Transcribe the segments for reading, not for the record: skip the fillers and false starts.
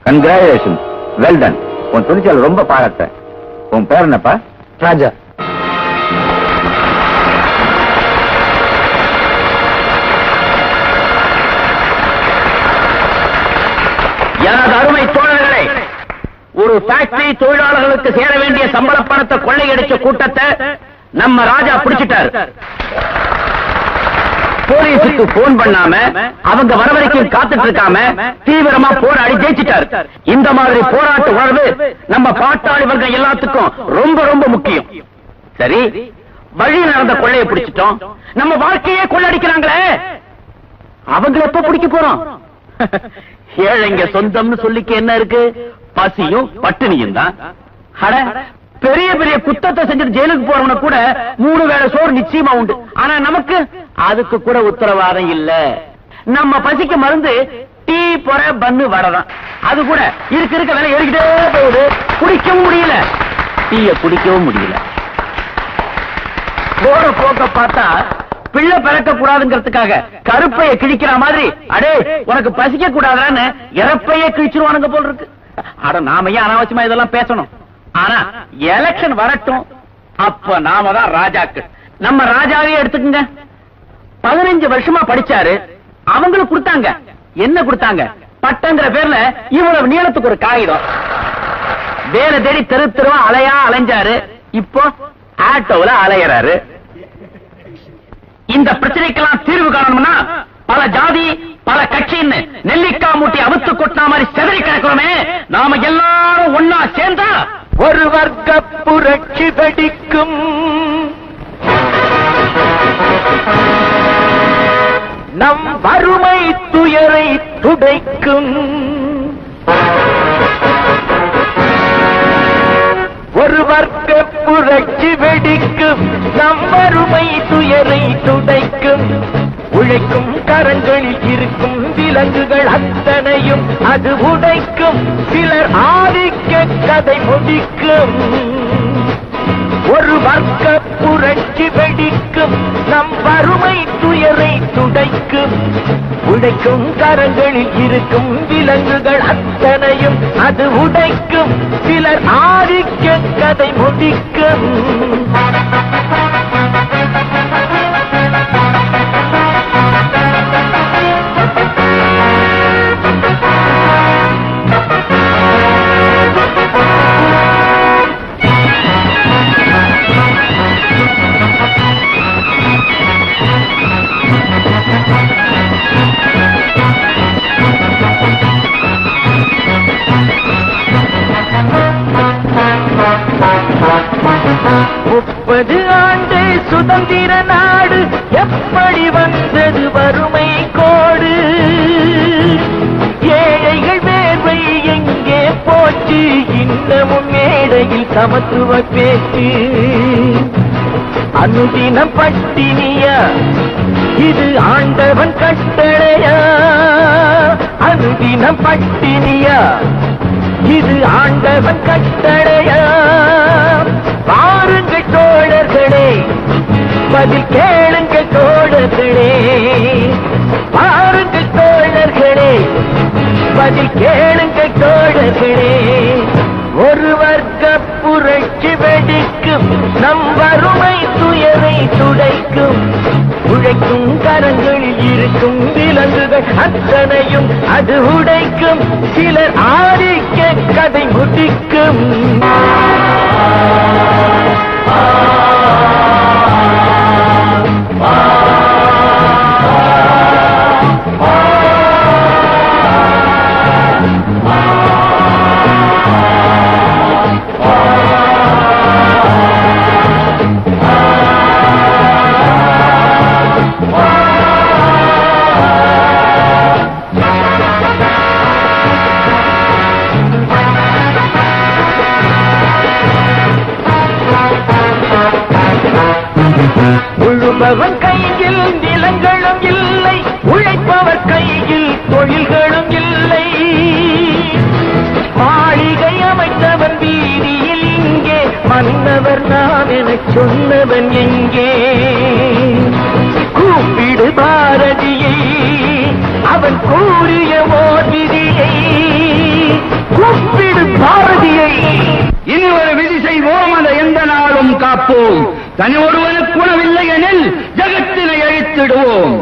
Congratulations. Well done. உன் துணிச்சல் ரொம்ப பாராட்ட. உன் பேர் என்னப்பா? ராஜா. எனது அருமை தோழர்களே, ஒரு ஃபேக்டரி தொழிலாளர்களுக்கு சேர வேண்டிய சம்பள பணத்தை கொள்ளையடிச்ச கூட்டத்தை நம்ம ராஜா பிடிச்சிட்டார். போலீஸுக்கு போன் பண்ணாம அவங்க வர வரைக்கும் காத்துட்டு இருக்காம தீவிரமா போராடி ஜெயிச்சிட்டார். இந்த மாதிரி போராட்ட உணர்வு நம்ம பாட்டாளி வர்க்கம் எல்லாத்துக்கும் ரொம்ப ரொம்ப முக்கியம். சரி, வழி நடந்த கொள்ளையை பிடிச்சிட்டோம், நம்ம வாழ்க்கையே கொள்ளடிக்கிறாங்களே, அவங்களை எப்ப பிடிக்க போறோம்? ஏழைங்க சொந்தம்னு சொல்லிக்க என்ன இருக்கு? பசியும் பட்டினியும் தான். பெரிய பெரிய குத்தத்தை செஞ்சுட்டு ஜெயிலுக்கு போறவன கூட 3 வேளை சோறு நிச்சயமா உண்டு. ஆனா நமக்கு அதுக்கு கூட உத்தரவாதம் இல்ல. நம்ம பசிக்கு மருந்து டீ பொற பன்னு வரதான். அது கூட இருக்க வேலை ஏறிக்கிட்டே போகுது. குடிக்கவும் முடியல, டீய குடிக்கவும் முடியல. போற போக்க பார்த்தா பிள்ளை பிறக்க கூடாதுங்கிறதுக்காக கருப்பைய கிழிக்கிற மாதிரி, அடே உனக்கு பசிக்க கூடாதான்னு இறப்பையே கிழிச்சிருவானுங்க போல் இருக்கு. அட நாம ஏன் அனாவசியமா இதெல்லாம் பேசணும்? ஆனா எலெக்ஷன் வரட்டும், அப்ப நாம தான் ராஜாக்கள். நம்ம ராஜாவே எடுத்துக்கங்க. 15 வருஷமா படிச்சாரு, அவங்களுக்கு கொடுத்தாங்க. என்ன கொடுத்தாங்க? பட்டங்கிற பேர்ல இவ்வளவு நீளத்துக்கு ஒரு காகிதம். வேலை தேடி தெரு தெருவா அலைஞ்சாரு. இப்போ ஆட்டோல அலையறாரு. இந்த பிரச்சனைக்கெல்லாம் தீர்வு காணணும்னா பல ஜாதி பல கட்சின்னு நெல்லிக்காய் மூட்டி அவுத்து கொட்டின மாதிரி செதறி கிடக்கிறோமே, நாம எல்லாரும் ஒன்னா சேர்ந்தா ஒரு வர்க்க புரட்சி வெடிக்கும். நம் வறுமை துயரை துடைக்கும். ஒரு வர்க்க புரட்சி வெடிக்கும். நம் வறுமை துயரை துடைக்கும். உழைக்கும் கரங்களில் இருக்கும் விலங்குகள் அத்தனையும் அது உடைக்கும். சிலர் ஆதிக்க கதை முடிக்கும். ஒரு வர்க்க புரட்சி வெடிக்கும். நம் வறுமை துயரை துடைக்கும். உழைக்கும் கரங்களில் இருக்கும் விலங்குகள் அத்தனையும் அது உடைக்கும். சிலர் ஆதிக்க கதை முடிக்கும். ஆண்டு சுதந்திர நாடு எப்படி வந்தது வறுமை கோடு? ஏழைகள் வேர்வை எங்கே போச்சு? இன்னமும் மேடையில் சமத்துவ பேச்சு. அனுதினம் பட்டினியா? இது ஆண்டவன் கட்டளையா? அனுதினம் பட்டினியா? இது ஆண்டவன் கட்டளையா? பாருங்கள் தோழர்களே, பதில் கேளுங்கள் தோழர்களே. பாருங்கள் தோழர்களே, பதில் கேளுங்கள் தோழர்களே. ஒரு வர்க்க புரட்சி வெடிக்கும். நம் வறுமை துயரை துடைக்கும். உழைக்கும் கரங்களில் இருக்கும் விலங்குகள் அத்தனையும் அது உடைக்கும். சிலர் ஆதிக்க கதை முடிக்கும். உழைப்பவன் கையில் நிலங்களும் இல்லை, உழைப்பவர் கையில் தொழில்களும் இல்லை. மாளிகை அமைத்தவன் வீதியில் இங்கே, மன்னவர் நான் என சொன்னவன் எங்கே? கூப்பிடு பாரதியை, அவன் கூறிய ஓர் விதியை. கூப்பிடு பாரதியை. இனி ஒரு விதி செய்வோம், அதை எந்த நாளும் காப்போம். தனி ஒருவனுக்கு உணவில்லை எனில் ஜகத்தினை அழித்திடுவோம்.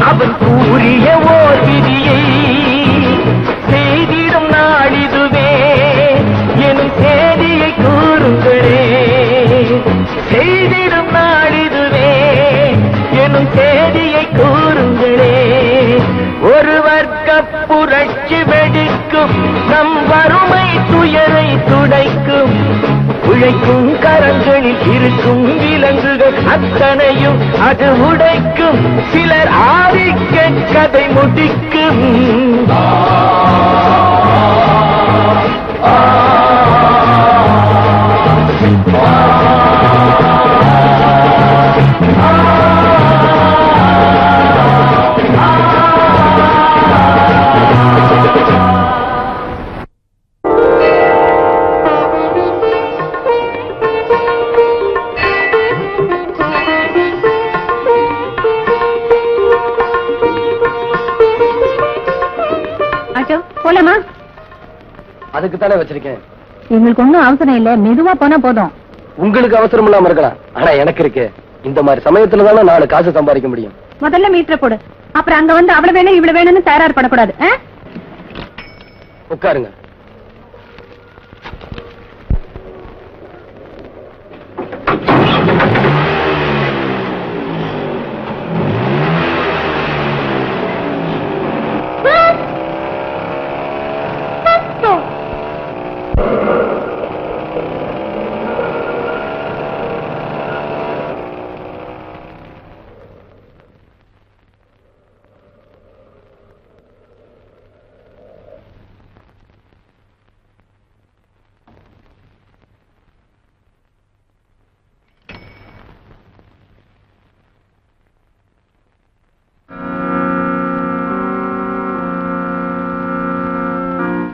அவன் கூறிய ஓர் விதியை செய்திடும் நாளிதுவே எனும் செய்தியை கூறுங்களே. செய்திடும் நாளிதுவே எனும் செய்தியை கூறுங்களே. ஒரு வர்க்க புரட்சி வெடிக்கும், நம் வறுமை துயரை துடைக்கும். உழைக்கும் கரங்களில் இருக்கும் விலங்குகள் அத்தனையும் அது உடைக்கும். சிலர் ஆதிக்க கதை முடிக்கும். போலாமா? அதுக்கு தானே வச்சிருக்கேன். எங்களுக்கு ஒண்ணும் அவசரம் இல்ல, மெதுவா போனா போதும். உங்களுக்கு அவசரம் இல்லாம இருக்கலாம், ஆனா எனக்கு இருக்கு. இந்த மாதிரி சமயத்துல தானே 4 காசு சம்பாதிக்க முடியும். முதல்ல மீட்டரை போடு, அப்புறம் அங்க வந்து அவ்வளவு வேணும் இவ்வளவு வேணும்னு தயார் படக்கூடாது. உட்காருங்க.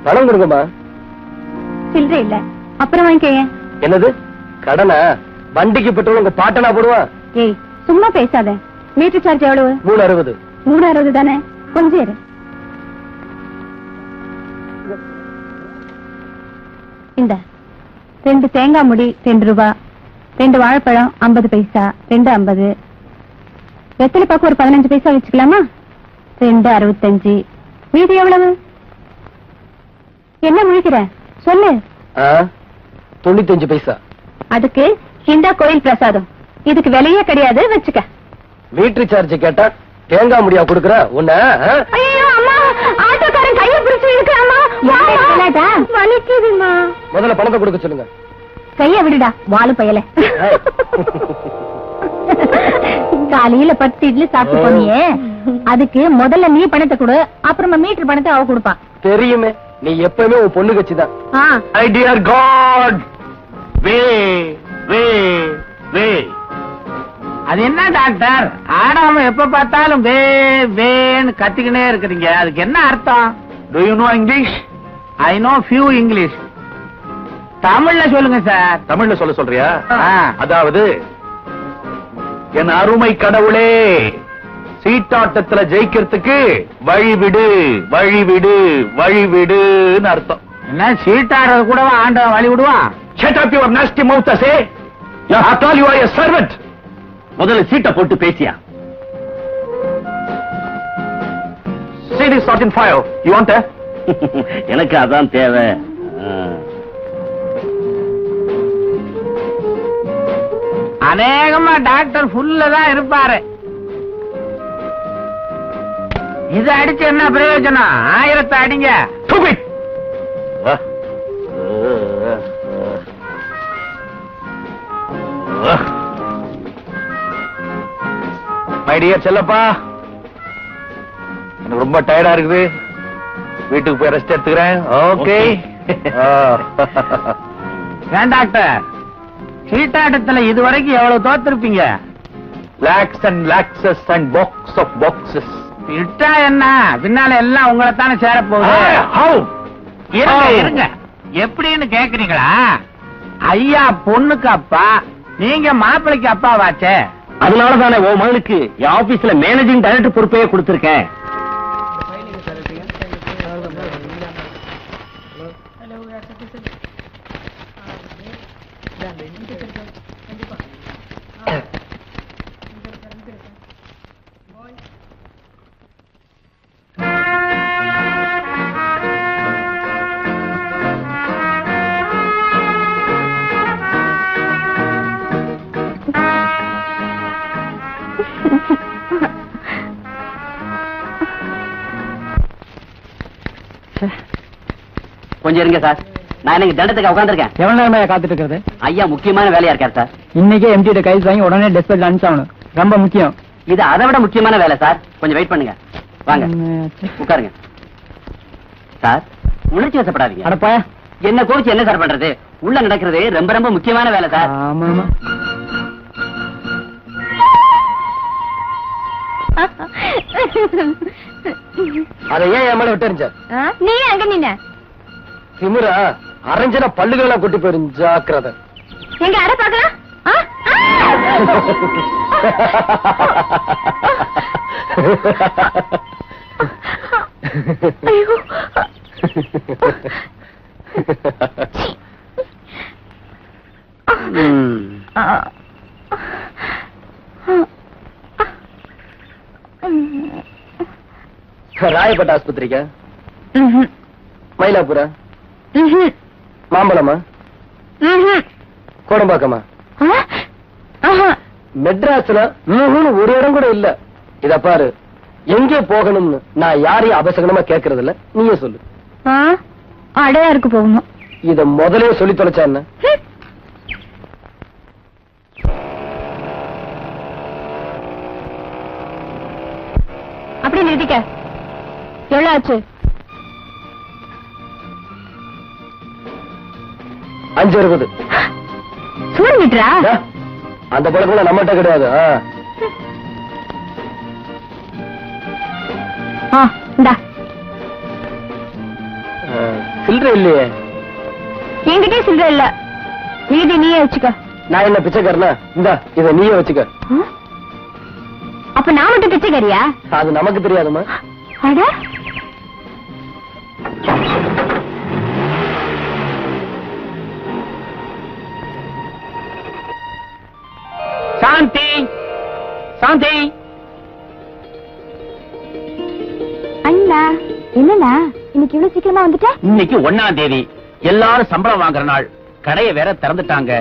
பணம் கொடுங்கம்மா. சில்லறை இல்ல, அப்புறம் வாங்கிக்க. என்னது கடனா? வண்டிக்கு பெட்ரோல் உங்க பாட்டனா போடுவான். ஏய் சும்மா பேசாத. மீட்டர் சார்ஜ் எவ்வளவு? 360. 360 தானே, கொஞ்சம் இரு. இந்த 2 தேங்காய் முடி 2 ரூபா, 2 வாழைப்பழம் 50 பைசா, 2 50. வெத்தலை பாக்கு ஒரு 15 பைசா வச்சுக்கலாமா? 2 65. மீதி எவ்வளவு? என்ன முழிக்கிற சொல்லு. 95 பைசா. அதுக்கு இந்த கோயில் பிரசாதம், இதுக்கு விலையே கிடையாது, வச்சுக்க. மீட்டர் சார்ஜ் கேட்டா தேங்காய் முடியா கொடுக்கற உன்ன? ஐயோ அம்மா, ஆட்டோக்காரன் கையை பிடிச்சு இழுக்கறாமா. வலிக்குதுமா. முதல்ல பணத்தை கொடுக்க சொல்லுங்க. கைய விடுடா வாலு பயல. காலையில 10 இட்லி சாப்பிட்டு போனியே, அதுக்கு முதல்ல நீ பணத்தை கொடு, அப்புறமா மீட்டர் பணத்தை அவ கொடுப்பா. தெரியுமே, நீ எப்பவுமே உன் பொண்ணு கட்சிதான். My dear God, வே வே வே. அது என்ன டாக்டர், ஆடாம எப்ப பார்த்தாலும் வே வேன்னு கத்திக்கினே இருக்கிறீங்க, அதுக்கு என்ன அர்த்தம்? Do you know English? I know few English. தமிழ்ல சொல்லுங்க சார். தமிழ்ல சொல்றியா? அதாவது, என் அருமை கடவுளே, சீட்டாட்டத்துல ஜெயிக்கிறதுக்கு வழிவிடு வழிவிடு வழிவிடுன்னு அர்த்தம். என்ன சீட்டாடுறது கூடவா ஆண்டவன் வழி விடுவான்? Shut up your nasty mouth, I say. After all, you are a servant. முதல்ல சீட்டை போட்டு பேசியா? Seat is not in fire. You want a? எனக்கு அதான் தேவை. அநேகமா டாக்டர் ஃபுல்ல தான் இருப்பாரு. இது அடிச்சு என்ன பிரயோஜனம்? 1000 அடிங்க. Stupid. மை டியர் செல்லப்பா, எனக்கு ரொம்ப டயர்டா இருக்குது, வீட்டுக்கு போய் ரெஸ்ட் எடுத்துக்கிறேன். ஓகே. ஏன் டாக்டர், சீட்டாட்டத்துல இதுவரைக்கும் எவ்வளவு தோத்திருப்பீங்க? Lakhs and lakhses and box of boxes. இட்டா என்ன, பின்னால எல்லாம் உங்களை தானே சேர போகுது. இருங்க இருங்க, எப்படின்னு கேக்குறீங்களா? ஐயா பொண்ணுக்கு அப்பா, நீங்க மாப்பிளைக்கு அப்பா வாச்சே. அதனால தானே உன் மகனுக்கு என் ஆபீஸ்ல மேனேஜிங் டைரக்டர் பொறுப்பையே கொடுத்திருக்கேன். கொஞ்சம் இருங்க சார், நான் எனக்கு தண்டத்துக்கு உட்காந்துருக்கேன். எவ்வளவு நேரமா காத்துட்டு இருக்கிறது? ஐயா முக்கியமான வேலையா இருக்காரு சார். இன்னைக்கே எம்டி கைஸ் வாங்கி உடனே டெஸ்பேட்ல அனுப்பிச்சாகணும், ரொம்ப முக்கியம். இது அதை விட முக்கியமான வேலை சார். கொஞ்சம் வெயிட் பண்ணுங்க. வாங்க உட்காருங்க. சார் உணர்ச்சி வசப்படாதீங்க. அடப்பா, என்ன கோச்சு என்ன சார் பண்றது? உள்ள நடக்கிறது ரொம்ப ரொம்ப முக்கியமான வேலை சார். ஆமா ஆமா. அதை ஏன் என் மேல விட்டு எறிஞ்ச? நீ அங்க நின்ன திமுறா அரைஞ்சன பல்லுகளா கொட்டி போயிரும், ஜாக்கிரதை. எங்க அட பாக்கலாம். ராயப்பட்ட ஆஸ்பத்திரிக்கா? மயிலாப்பூரா? மாம்பழமா? கோடம்பாக்கமா? மெட்ராஸ்ல ஒரு இடம் கூட இல்ல. இத பாரு, எங்கே போகணும்னு நான் யாரையும் அபசகனமா கேட்கறது இல்ல, நீயே சொல்லு. அடையாருக்கு போகணும். இத முதலே சொல்லி தொலைச்சா என்ன? அப்படி நிறுத்திக்க. எவ்வளவு ஆச்சு? 5.60. சூடு மீட்டரா? அந்த பழக்கம் நம்மகிட்ட கிடையாது. இந்தா. சில்லறை இல்லையே. என்கிட்டே சில்லறை இல்ல, மீதி நீயே வச்சுக்க. நான் என்ன பிச்சைக்காரனா? இந்தா இத நீயே வச்சுக்க. அப்ப நான் மட்டும் பிச்சைக்காரியா? அது நமக்கு தெரியாதுமா. அட, சாந்தி சாந்தி. அண்ணா என்னண்ணா இன்னைக்கு இவ்வளவு சீக்கிரமா வந்துட்ட? இன்னைக்கு 1ஆம் தேதி, எல்லாரும் சம்பளம் வாங்குற நாள். கடையை வேற திறந்துட்டாங்க.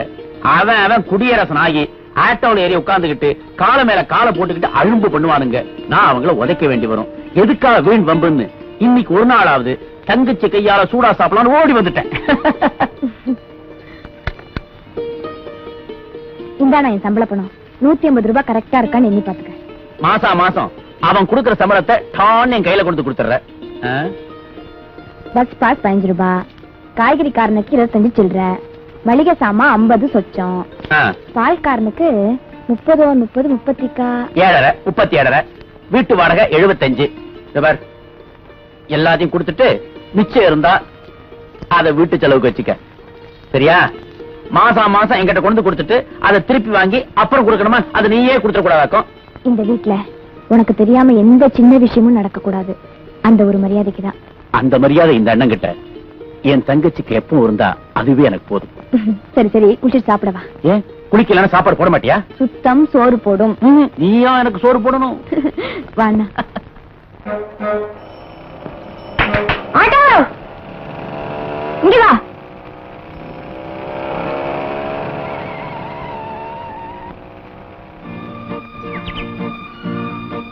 அவன் குடியரசன் ஆகி ஆட்டோல ஏறி உட்கார்ந்துகிட்டு கால மேல காலை போட்டுக்கிட்டு அழும்பு பண்ணுவானுங்க. நான் அவங்கள உதைக்க வேண்டி வரும். எதுக்காக வீண் வம்புன்னு இன்னைக்கு ஒரு நாளாவது தங்கச்சி கையால சூடா சாப்பிடலாம்னு ஓடி வந்துட்டேன். இந்தாண்ணா என் சம்பள பணம். 150 ரூபாய் கரெக்டா இருக்கான்னு எண்ணி பாத்துக்க. மாசா மாசம் அவன் குடுக்கற சம்பளத்தை டான் என் கையில கொடுத்து கொடுத்துற. பஸ் பாஸ் 15 ரூபாய், காய்கறிக்காரனுக்கு 25 சில்லற, மளிகை சாமா 50 சொச்சம், பால்காரனுக்கு 30 37 37, வீட்டு வாடகை 75. எல்லாத்தையும் கொடுத்துட்டு மிச்சம் இருந்தா அத வீட்டு செலவுக்கு வச்சுக்க. சரியா? மாசா மாசம் என்கிட்ட கொண்டு கொடுத்துட்டு அதை திருப்பி வாங்கி அப்புறம் கொடுக்கணுமா? அது நீயே கொடுத்துட கூடாதாக்கும். இந்த வீட்டுல உனக்கு தெரியாம எந்த சின்ன விஷயமும் நடக்க கூடாது. அந்த ஒரு மரியாதைக்குதான். அந்த மரியாதை இந்த அண்ணன் கிட்ட என் தங்கச்சிக்கு எப்பவும் இருந்தா அதுவே எனக்கு போதும். சரி சரி, குளிச்சுட்டு சாப்பிடவா? ஏன் குளிக்கலன்னா சாப்பாடு போட மாட்டியா? சுத்தம் சோறு போடும். நீயா எனக்கு சோறு போடணும்? வாண்ணா. ஆட்டோ இங்க வா.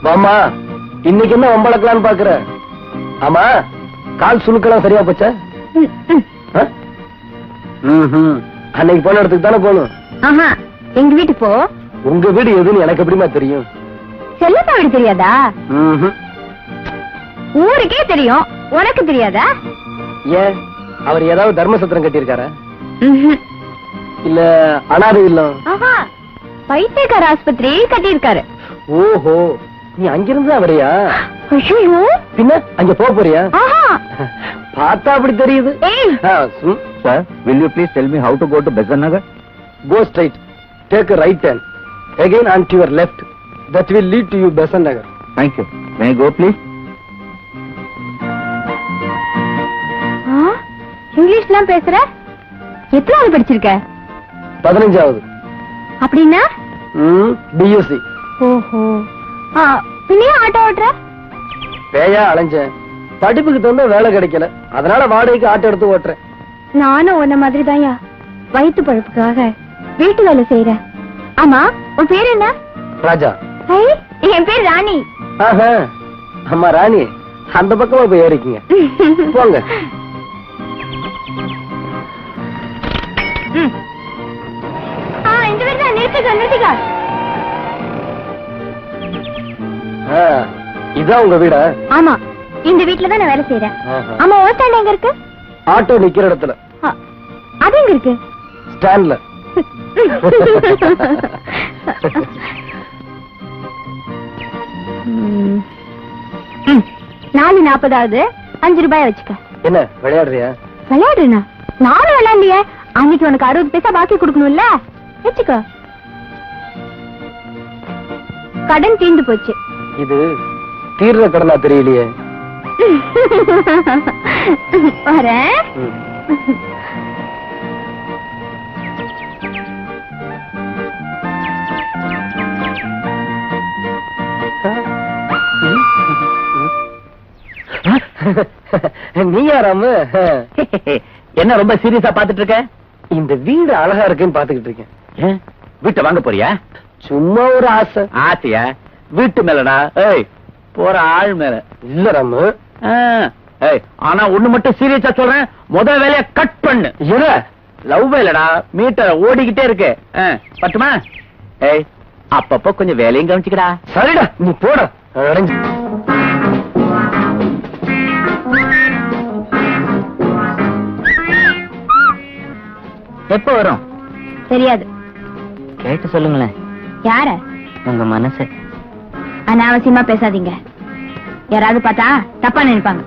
மாமா, இன்னைக்கு என்ன வம்பளக்கலான்னு பாக்குற? ஆமா, கால் சுழுக்கெல்லாம் சரியா போச்சா? அன்னைக்கு போன இடத்துக்கு தானே போகணும். ஆஹா, எங்க வீட்டுக்கு போ. உங்க வீடு எதுன்னு எனக்கு எப்படிமா தெரியும்? செல்லப்பா வீடு தெரியாதா? ஊருக்கே தெரியும், உனக்கு தெரியாதா? ஏன், அவர் ஏதாவது தர்மசத்திரம் கட்டியிருக்காரா? இல்ல அனாதை இல்லம்? பைத்தியக்கார ஆஸ்பத்திரி கட்டியிருக்காரு. ஓஹோ, நீ அங்கிருந்து வரியா? ஐயோ, பின்ன அங்க போறியா? ஆஹா. பார்த்தா அப்படி தெரியுது. ஏய், sir, will you please tell me how to go to Besant Nagar? go straight, take a right turn, again on to your left, that will lead to you Besant Nagar. Thank you. May I go please? இங்கிலீஷ்லாம் பேசுற? எத்தனாவது படிச்சிருக்க? 15வது. அப்படின்னா BSc. ஓஹோ. பின்னையும் auto ஓட்டுற? பேயா அலைஞ்சேன், படிப்புக்கு தகுந்த வேலை கிடைக்கல, அதனால வாடகைக்கு ஆட்டோ எடுத்து ஓட்டுறேன். நானும் உன்ன மாதிரி தான்யா, வயிற்று பழப்புக்காக வீட்டு வேலை செய்யறேன். ஆமா, உன் பேர் என்ன? ராஜா. என் பேர் ராணி. ஆஹா, அம்மா ராணி, அந்த பக்கமா போய் ஏறிக்கீங்க. போங்க. இந்த வீடு தான். நிறுத்துக்க. இதான் உங்க வீடா? ஆமா, இந்த வீட்டுல தான் நான் வேலை செய்யறேன். ஆஹா. ஆமா, உன் ஸ்டாண்ட் எங்க இருக்கு? ஆட்டோ நிக்கிற இடத்துல. அது எங்க இருக்கு? ஸ்டாண்ட்ல. 4:40 5 ரூபாய் வச்சுக்க. என்ன விளையாடுறியா? விளையாடுனா? நானும் விளையாடலையே. அன்னைக்கு உனக்கு 60 பைசா பாக்கி கொடுக்கணும்ல, வச்சுக்கோ. கடன் தீர்ந்து போச்சு. இது தீர்ற கடனா தெரியலையே. வரேன். நீ யாராம? என்ன ரொம்ப சீரியஸா பாத்துட்டு இருக்க? இந்த வீடு அழகா இருக்குன்னு பாத்துக்கிட்டு இருக்கேன். வீட்டை வாங்க போறியா? சும்மா ஒரு ஆசை. ஆசையா? வீட்டு மேலடா. ஏய், போற ஆள் மேல இல்ல ராமு. ஏய், ஆனா ஒண்ணு மட்டும் சீரியஸா சொல்றேன், முதல் வேலைய கட் பண்ணு. என்ன? லவ் வேலைடா, மீட்டர் ஓடிக்கிட்டே இருக்கு. பட்டுமா? ஏய், அப்பப்போ கொஞ்சம் வேலையும் கவனிச்சுக்கடா. சரிடா, நீ போட. அடைஞ்சு எப்ப வரும்? தெரியாது. கேட்டு சொல்லுங்களேன். யார? உங்க மனசு. அனாவசியமா பேசாதீங்க, யாராவது பார்த்தா தப்பா நினைப்பாங்க.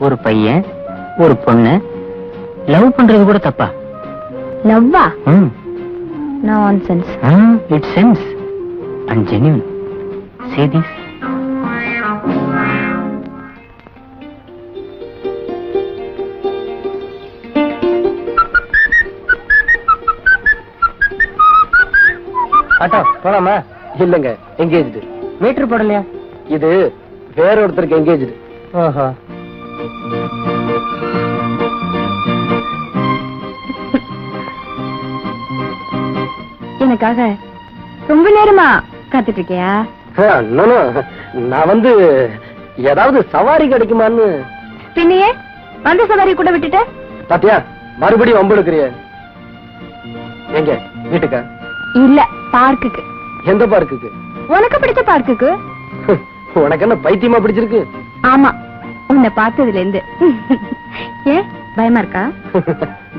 ஒரு பையன் ஒரு பொண்ணு லவ் பண்றது கூட தப்பா? லவ்வா? Nonsense. It's sense and genuine. Say this. Auto போலாமா? இல்லங்க, எங்கேஜ்டு. மீட்டர் போடலையா? இது வேற ஒருத்தருக்கு எங்கேஜ்டு. ஓஹோ. எனக்காக ரொம்ப நேரமா காத்துட்டு இருக்கியா? நான் வந்து ஏதாவது சவாரி கிடைக்குமான்னு. பின்னையே வந்த சவாரி கூட விட்டுட்ட. பாத்தியா, மறுபடியும் வம்பு எடுக்கிறிய. எங்க வீட்டுக்கா? இல்ல, பார்க்குக்கு. எந்த பார்க்குக்கு? உனக்கு பிடிச்ச பார்க்குக்கு. உனக்கு என்ன பைத்தியமா பிடிச்சிருக்கு? ஆமா, உன்னை பார்த்ததுல இருந்து. ஏன் பயமா இருக்கா?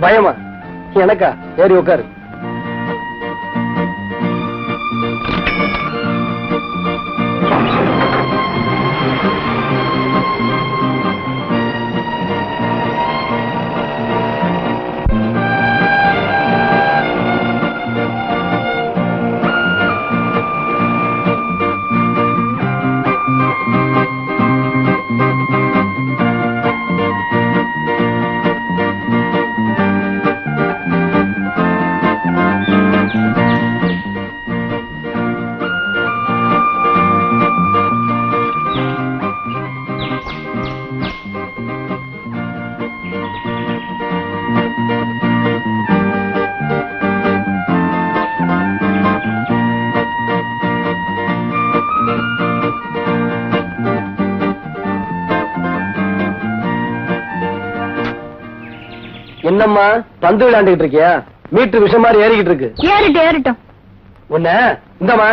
பயமா? எனக்கா? ஏறி உட்காரு. என்னம்மா பந்து விளையாண்டுகிட்டு இருக்கியா? மீட்டர் விஷம் மாதிரி ஏறிக்கிட்டு இருக்கு. ஏறிட்டும். உன்ன இந்தமா.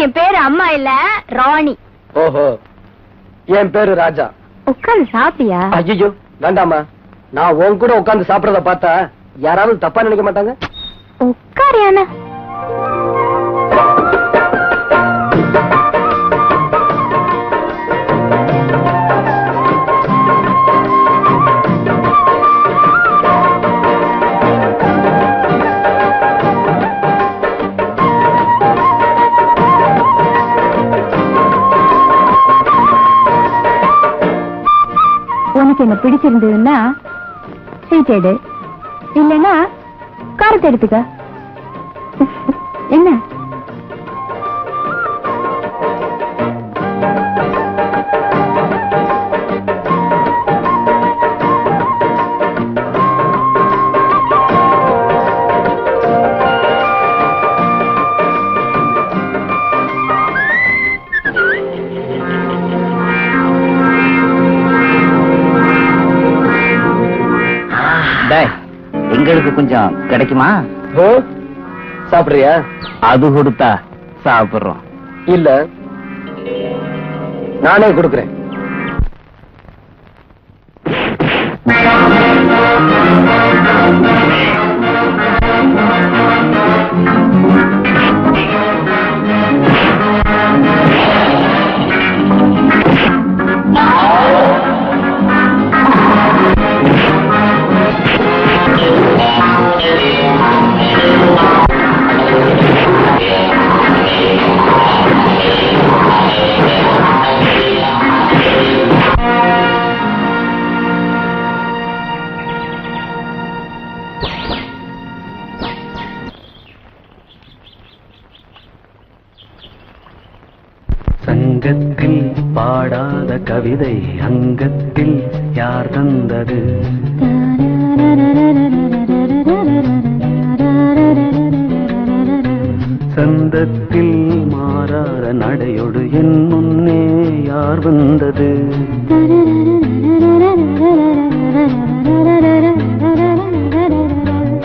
என் பேரு அம்மா இல்ல, ராணி. ஓஹோ, என் பேரு ராஜா. உட்கார்ந்து சாப்பிட்டியா? ஐயோ வேண்டாமா, நான் உன் கூட உட்கார்ந்து சாப்பிடறத பார்த்தா யாராவது தப்பா நினைக்க மாட்டாங்க? உட்காரியான உனக்கு என்ன பிடிச்சிருந்ததுன்னா சீட் எடு, இல்லைன்னா காரத்தை எடுத்துக்க. என்ன எங்களுக்கு கொஞ்சம் கிடைக்குமா? சாப்பிடுறியா? அது கொடுத்தா சாப்பிடுறோம். இல்ல நானே கொடுக்கிறேன். சங்கத்தில் பாடாத கவிதை அங்கத்தில் யார் தந்தது? சந்தத்தில் மாறாத நடையொடு என் முன்னே யார் வந்தது?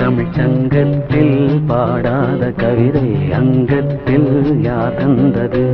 தமிழ் சங்கத்தில் பாடாத கவிதை அங்கத்தில் யார் தந்தது?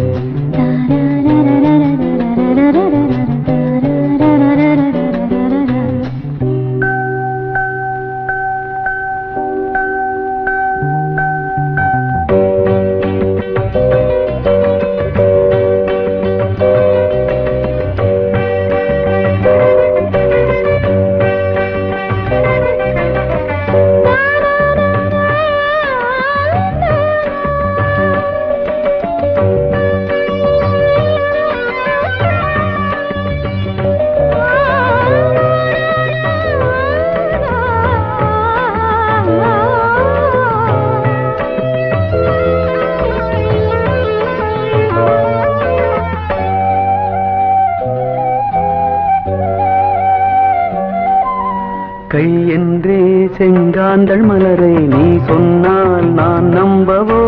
கை என்றே செங்காந்தள் மலரை நீ சொன்னால் நான் நம்பவோ?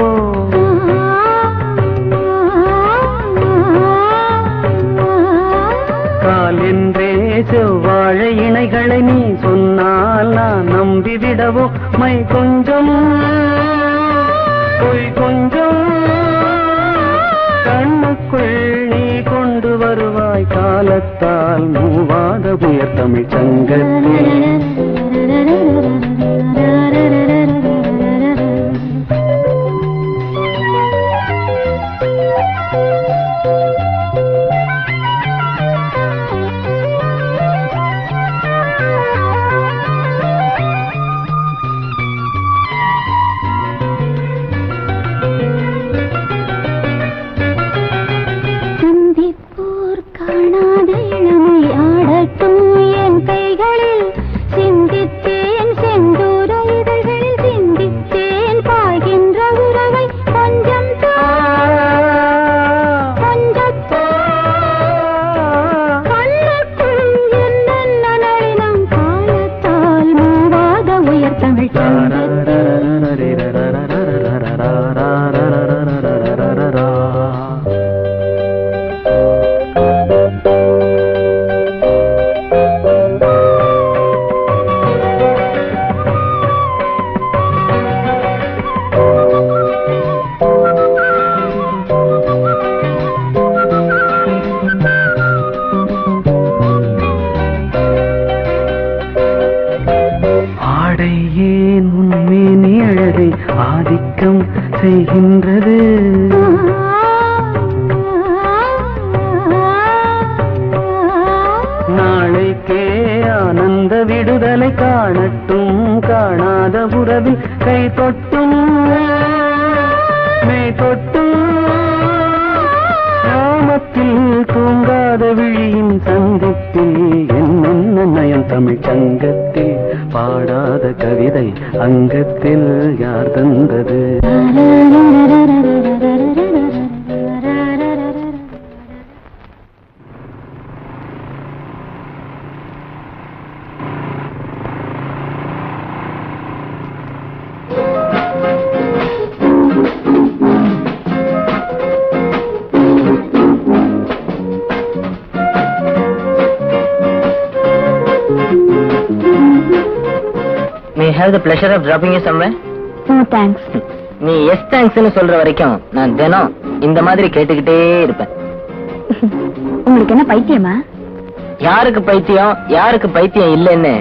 கால் என்றே செவ்வாழை இணைகளை நீ சொன்னால் நான் நம்பிவிடவோ? மை கொஞ்சம் பொய் கொஞ்சம் கண்ணுக்குள் நீ கொண்டு வருவாய் காலத்தால் மூவாத புயர் தமிழ் சங்கத்தில். செய்கின்றது. நாளைக்கே ஆனந்த விடுதலை காணட்டும், காணாத உறவில் கை தொட்டும் மெய் தொட்டும், கிராமத்தில் தூங்காத விழியின் சந்திப்பில் என்னென்ன நயம் தமிழ் சங்கத்தில் பாடாத கவிதை அங்கத்தில் யார் தந்தது? May I have the pleasure of dropping you somewhere? No thanks. நீ எஸ் தேங்க்ஸ்னு சொல்ற வரைக்கும் நான் தினம் இந்த மாதிரி கேட்டுக்கிட்டே இருப்பேன். உங்களுக்கு என்ன பைத்தியமா? யாருக்கு பைத்தியம் யாருக்கு பைத்தியம் இல்லைன்னு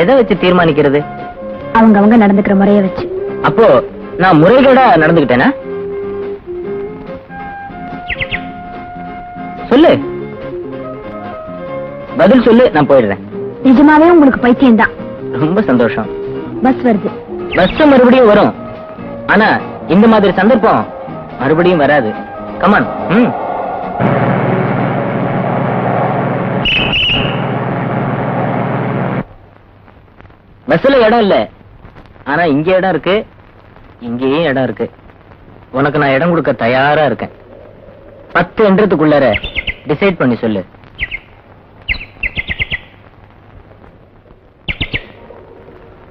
எதை வச்சு தீர்மானிக்கிறது? அவங்க நடந்துக்கிற முறைய வச்சு. அப்போ நான் முறைகேடா நடந்துக்கிட்டேனா? சொல்லு, பதில் சொல்லு, நான் போயிடுறேன். நிஜமாவே உங்களுக்கு பைத்தியம் தான். ரொம்ப சந்தோஷம். பஸ் வருது. பஸ் மறுபடியும் வரும், ஆனா இந்த மாதிரி சந்தர்ப்பம் மறுபடியும் வராது. கமான். பஸ்ல இடம் இல்ல, ஆனா இங்க இடம் இருக்கு, இங்கேயும் இடம் இருக்கு. உனக்கு நான் இடம் கொடுக்க தயாரா இருக்கேன். 10 என்றதுக்குள்ளார டிசைட் பண்ணி சொல்லு.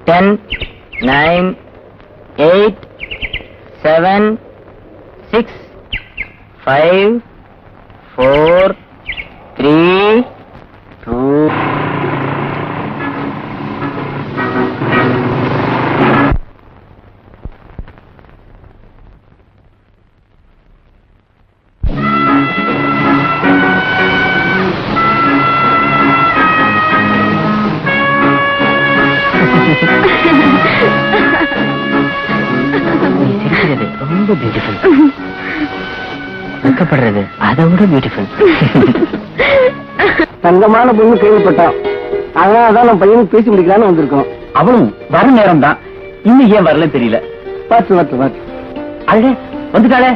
10, 9, 8, 7, 6, 5, 4, 3, 2. ரொம்ப பியூட்டிஃபுல். வெக்கப்படுறது அதை விட பியூட்டிஃபுல். தங்கமான பொண்ணு கேள்விப்பட்டான், அதனாலதான் நம்ம பையனுக்கு பேசி முடிக்கலான்னு வந்திருக்கோம். அவளும் வர நேரம் தான், இன்னும் ஏன் வரல தெரியல. பார்த்து அடே வந்துட்டாளே.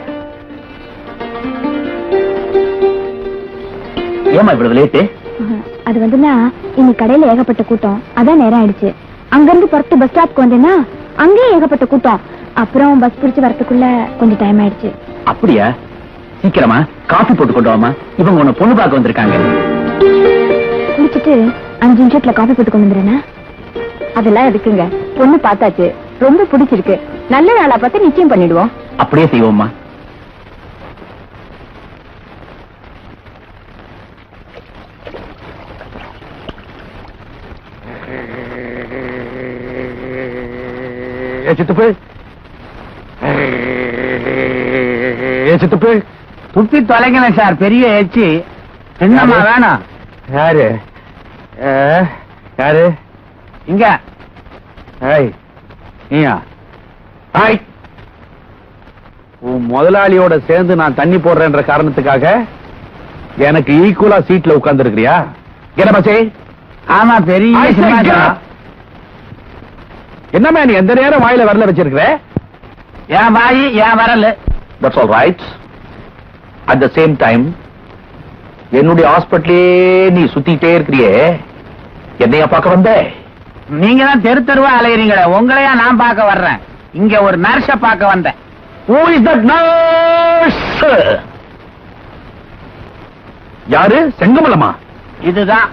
ஏமா இவ்வளவு லேட்டு? அது வந்துன்னா இன்னைக்கு கடையில ஏகப்பட்ட கூட்டம், அதான் நேரம் ஆயிடுச்சு. அங்கிருந்து புறத்து பஸ் ஸ்டாப்க்கு வந்தேன்னா அங்கேயும் ஏகப்பட்ட கூட்டம். அப்புறம் பஸ் பிடிச்சு வரதுக்குள்ள கொஞ்சம் டைம் ஆயிடுச்சு. அப்படியா? சீக்கிரமா காஃபி போட்டு கொண்டு வாமா, இவங்க உன்னை பொண்ணு பார்க்க வந்திருக்காங்க. குடிச்சிட்டு 5 நிமிஷத்துல காஃபி போட்டு கொண்டு வந்துடுறேன்னா? அதெல்லாம் இருக்குங்க, பொண்ணு பார்த்தாச்சு, ரொம்ப பிடிச்சிருக்கு. நல்ல நாளா பார்த்து நிச்சயம் பண்ணிடுவோம். அப்படியே செய்வோம்மா. சித்துப்பு சித்துப்பு துப்பி தொலைங்கல சார், பெரிய ஏச்சி. என்னம்மா வேணும்? யாரு யாரு? இங்க நீயா? உன் முதலாளியோட சேர்ந்து நான் தண்ணி போடுறேன்ற காரணத்துக்காக எனக்கு ஈக்குவலா சீட்ல உட்கார்ந்து இருக்கிறியா? என்ன பச்சை? ஆமா, பெரிய என்னமா நீ எந்த நேரம் வாயில வரல வச்சிருக்கிற? ஏன் வாயி ஏன் வரல? That's all right. At the same time என்னுடைய ஹாஸ்பிட்டலே நீ சுத்திட்டே இருக்கிறியே, என்னையா பார்க்க வந்த? நீங்க தான் தெரு தெருவா அலையறீங்களே, உங்களையா நான் பார்க்க வர்றேன். இங்க ஒரு நர்ஸ பார்க்க வந்தேன். Who is that nurse? யாரு? செங்கமலமா? இதுதான்.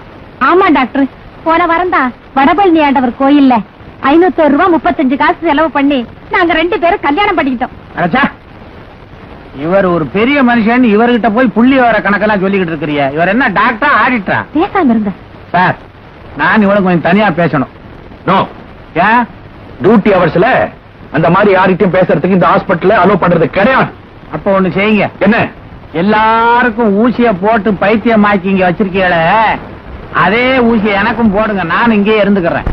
ஆமா டாக்டர், போன வாரம்தா வடபழனி ஆண்டவர் கோயில்ல 501 ரூபாய் 35 காசு செலவு பண்ணி நாங்க 2 பேரும் கல்யாணம் பண்ணிக்கிட்டோம். அச்சா, இவர் ஒரு பெரிய மனுஷன், இவர்கிட்ட போய் புள்ளி வர கணக்கெல்லாம் சொல்லிக்கிட்டு இருக்கிறிய. இவர் என்ன டாக்டரா ஆடிட்டரா? பேசாம இருந்த சார், நான் இவளுக்கு கொஞ்சம் தனியா பேசணும். நோ. ஏன்? டியூட்டி அவர்ஸ்ல அந்த மாதிரி யார்கிட்டயும் பேசுறதுக்கு இந்த ஹாஸ்பிட்டல்ல அலோவ் பண்றது கிடையாது. அப்ப ஒண்ணு செய்யுங்க. என்ன? எல்லாருக்கும் ஊசிய போட்டு பைத்தியமாக்கி இங்க வச்சிருக்கீங்களே, அதே ஊசிய எனக்கும் போடுங்க, நான் இங்கே இருந்துக்கிறேன்.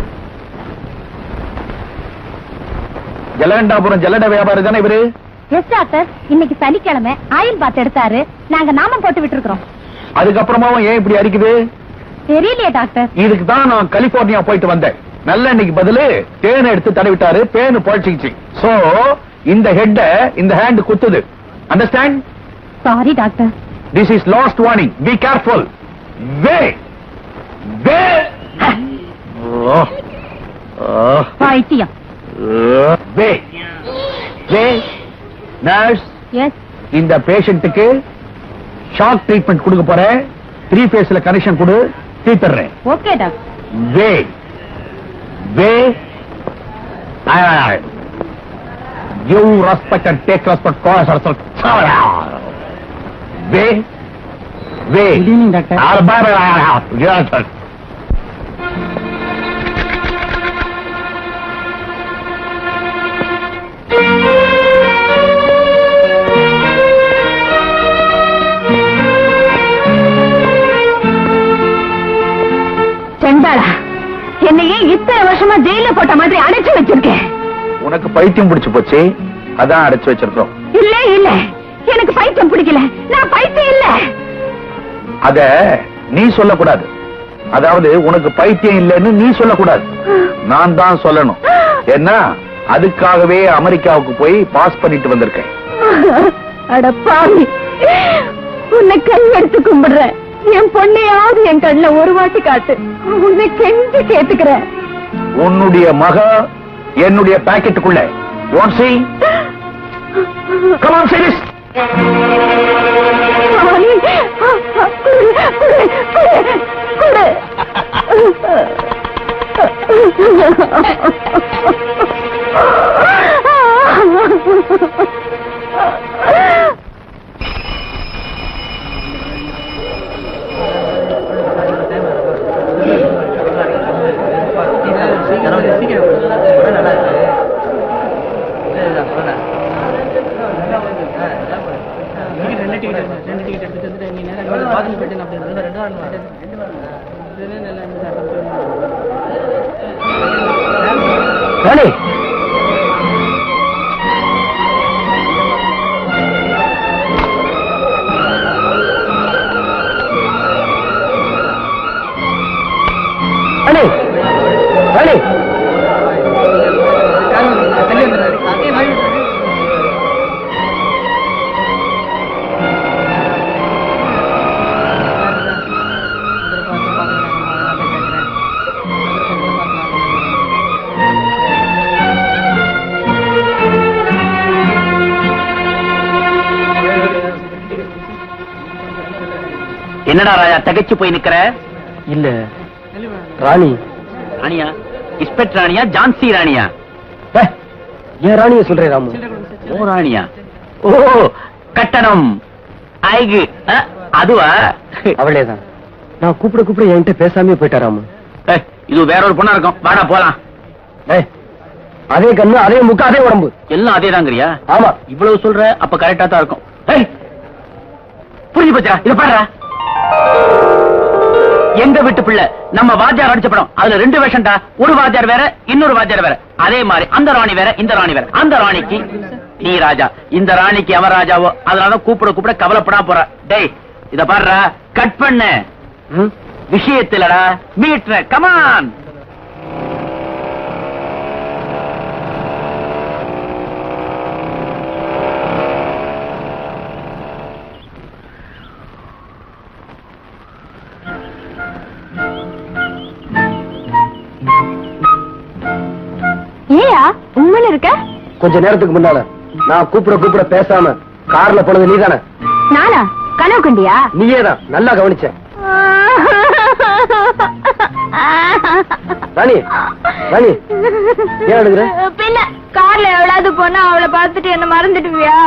ஜலகண்டாபுரம் ஜல்லட வியாபாரி தானே இவரு? எஸ் டாக்டர், இன்னைக்கு சனிக்கிழமை ஆயில் பாத் எடுத்தாரு. நாங்க நாமம் போட்டு விட்டுருக்கோம். அதுக்கப்புறமாவும் ஏன் இப்படி அடிக்குது? தெரியலையே டாக்டர். இதுக்கு தான் நான் கலிபோர்னியா போயிட்டு வந்தேன். நல்ல இன்னைக்கு பதிலு தேனை எடுத்து தடவிட்டாரு, பேனு பொழைச்சிச்சு. சோ இந்த ஹெட்ட இந்த ஹேண்ட் குத்துது. Understand? Sorry doctor. This is last warning. Be careful. Way. பைத்தியம். Way. Nurse. எஸ். இந்த பேஷண்ட்டுக்கு ஷாக் ட்ரீட்மெண்ட் கொடுக்க போறேன். 3 பேஸ்ல கனெக்ஷன் கொடு, தீர்த்துறேன். Okay doctor. Way. Give respect and take respect. Cause yourself. Way. Good evening, doctor. Yes, sir. செண்டாளா, என்னையே இத்தனை வருஷமா ஜெயில போட்ட மாதிரி அடைச்சு வச்சிருக்கேன். உனக்கு பைத்தியம் பிடிச்சு போச்சு, அதான் அடைச்சு வச்சிருக்கோம். இல்ல இல்ல, எனக்கு பைத்தியம் பிடிக்கல. நான் பைத்தியம் இல்ல. அத நீ சொல்லக்கூடாது. அதாவது உனக்கு பைத்தியம் இல்லைன்னு நீ சொல்லக்கூடாது, நான் தான் சொல்லணும். ஏன்னா அதுக்காகவே அமெரிக்காவுக்கு போய் பாஸ் பண்ணிட்டு வந்திருக்கேன். அட பாவி, உன்னை கையெடுத்து கும்பிடுறேன். என் பொண்ணையாவது என் கண்ணுல ஒரு வாட்டி காட்டு. உன்னை கெஞ்சி கேட்டுக்கிறேன். உன்னுடைய மக என்னுடைய பாக்கெட்டுக்குள்ள. Want see? Come on, see this. ராணி, ராணி, ராணி. என்னடா ராஜா தகைச்சு போய் நிக்கிற? இல்ல ராணி. ராணியா? இன்ஸ்பெக்டர் ராணியா, ஜான்சி ராணியா? ஏன் ராணிய சொல்றேன் ராமு? ஓ ராணியா? ஓ கட்டணம் ஐகு அதுவா? அவளேதான். நான் கூப்பிட என்கிட்ட பேசாமே போயிட்டா ராமு. இது வேற ஒரு பொண்ணா இருக்கும், வாடா போலாம். அதே கண்ணு, அதே முக்க, அதே உடம்பு, எல்லாம் அதே தாங்கறியா? ஆமா. இவ்வளவு சொல்ற, அப்ப கரெக்டா தான் இருக்கும். புரிஞ்சு போச்சா? இத பாருடா, எங்க வீட்டு பிள்ளை நம்ம வாத்தியார் அடிச்ச படம். அதுல 2 வேஷம்டா. ஒரு வாத்தியார் வேற, இன்னொரு வாத்தியார் வேற. அதே மாதிரி அந்த ராணி வேற, இந்த ராணி வேற. அந்த ராணிக்கு நீ ராஜா, இந்த ராணிக்கு அவன் ராஜாவோ. அதனால கூப்பிட கவலைப்படா போற. டேய் இத பாருடா, கட் பண்ண விஷயத்திலடா மீட்ற. கமான். ஏயா உண்மையில இருக்க? கொஞ்ச நேரத்துக்கு முன்னால நான் கூப்பிட பேசாம கார்ல போனது நீதானே? நானா? கனவு கண்டியா? நீயேதான், நல்லா கவனிச்சேன். ராணி, ராணி, ஏன் அழுகுற? பின்ன கார்ல எவ்வளவு போனா அவளை பார்த்துட்டு என்ன மறந்துடுவியா?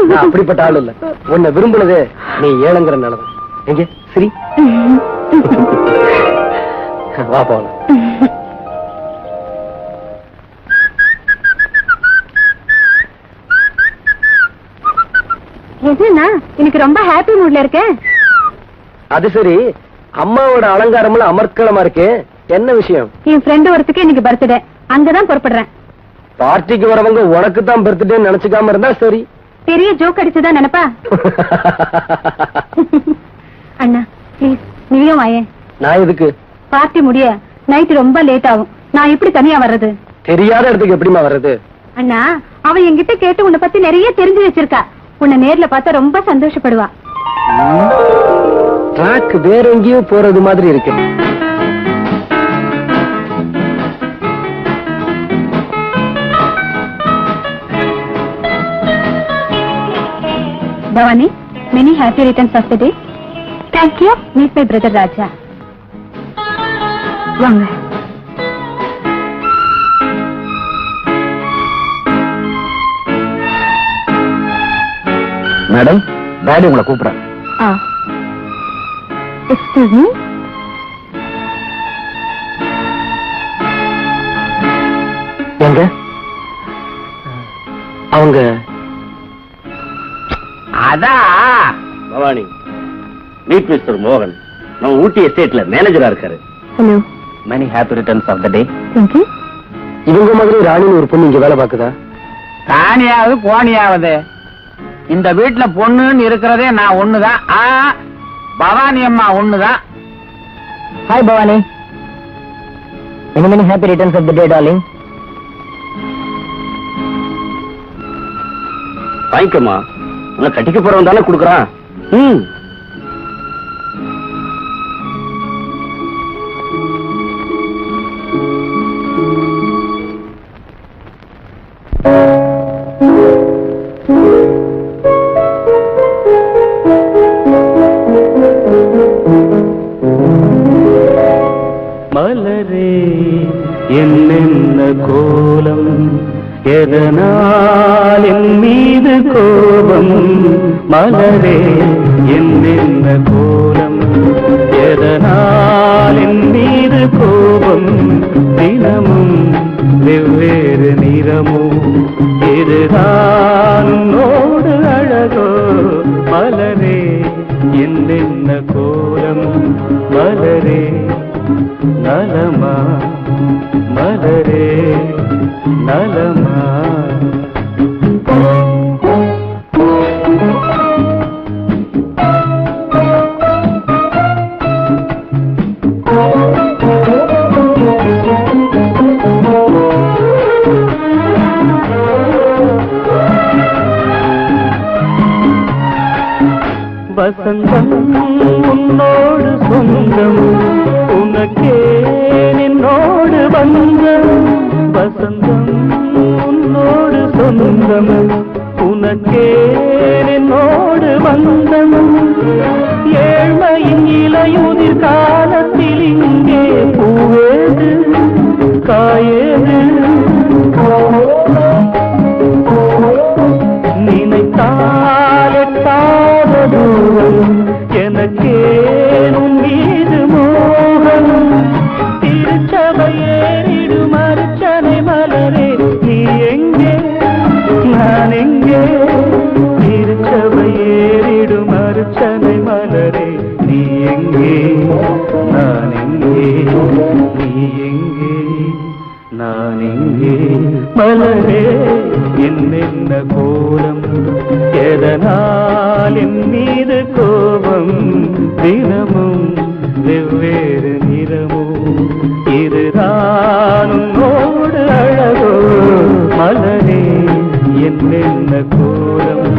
நான் அப்படிப்பட்ட ஆள் இல்ல. உன்னை விரும்புனதே நீ ஏழுங்கிறனாலதான். எங்க சரி வா போலாம். எதுனா எனக்கு ரொம்ப ஹாப்பி மூட்ல இருக்கேன். அது சரி, அம்மாவோட அலங்காரம்ல அமர்க்களமா இருக்கு, என்ன விஷயம்? என் ஃப்ரெண்ட் ஒருத்துக்கு இன்னைக்கு பர்த்டே, அங்கதான் புறப்படுறேன். பார்ட்டிக்கு வரவங்க உனக்கு தான் பர்த்டே நினைச்சுக்காம இருந்தா சரி. பெரிய ஜோக் அடிச்சுதான் நினைப்பா. அண்ணா ப்ளீஸ் நீயும் வாயே. நான் எதுக்கு? பார்ட்டி முடிய நைட் ரொம்ப லேட் ஆகும். நான் எப்படி தனியா வர்றது? தெரியாத இடத்துக்கு எப்படிமா வர்றது? அண்ணா அவ என்கிட்ட கேட்டு உன்னை பத்தி நிறைய தெரிஞ்சு வச்சிருக்கா. உன்னை நேர்ல பார்த்தா ரொம்ப சந்தோஷப்படுவா. ட்ராக் வேற எங்கேயோ போறது மாதிரி இருக்கு. Bhavani, many happy returns of the day. Thank you. Meet my brother Raja. வாங்க. மேடம், டாடி உங்களை கூப்பிடுறேன். Excuse me. எங்க அவங்க? அதான் பவானி, மீட் மிஸ்டர் மோகன். நம்ம ஊட்டி எஸ்டேட்ல மேனேஜரா இருக்காரு. Hello. Many happy returns of the day. Thank you. இவங்க மாதிரி ராணின்னு ஒரு பொண்ணு இங்க வேலை பாக்குதா? காணியாவது கோணியாவது இந்த வீட்டுல பொண்ணுன்னு இருக்கிறதே நான் ஒண்ணுதான். பவானி அம்மா ஒண்ணுதான். Hi Bhavani. many happy returns of the day darling. வாங்கிக்கம்மா, உன்னை கட்டிக்க போறவன் தானே கொடுக்குறான். மலரே என்னென்ன கோலம், எதனால் என் மீது கோபம்? மலரே என்னென்ன கோலம், எதனால் என் மீது கோபம்? தினமும் வெவ்வேறு நிறமோ, இதுதான் உன்னோடு அழகோ? மலரே என்னென்ன கோலம், மலரே நலமா, மலரே நலமா? வசந்தம் உன்னோடு சொந்தம், உனக்கே நின்னோடு வந்தம். வசந்தம் உன்னோடு சொந்தம், உனக்கே நின்னோடு வந்தம். ஏழ்மையின் இலையுதிர் காலத்தில் இங்கே பூவேது காயேது? நினைத்தால் எட்டாத தூரம், எனக்கே உன் மீது மோகம். திருச்சபையேறிடும் அர்ச்சனை மலரே, நீ எங்கே நான் எங்கே? திருச்சபையேறிடும் அர்ச்சனை மலரே, நீ எங்கே நான் எங்கே? நீ எங்கே நான் எங்கே? மலரே என்னென்ன கோலம், எதனால் என் மீது கோபம்? தினமும் வெவ்வேறு நிறமோ, இதுதான் உன்னோடு அழகோ? மலரே என்னென்ன கோலம்,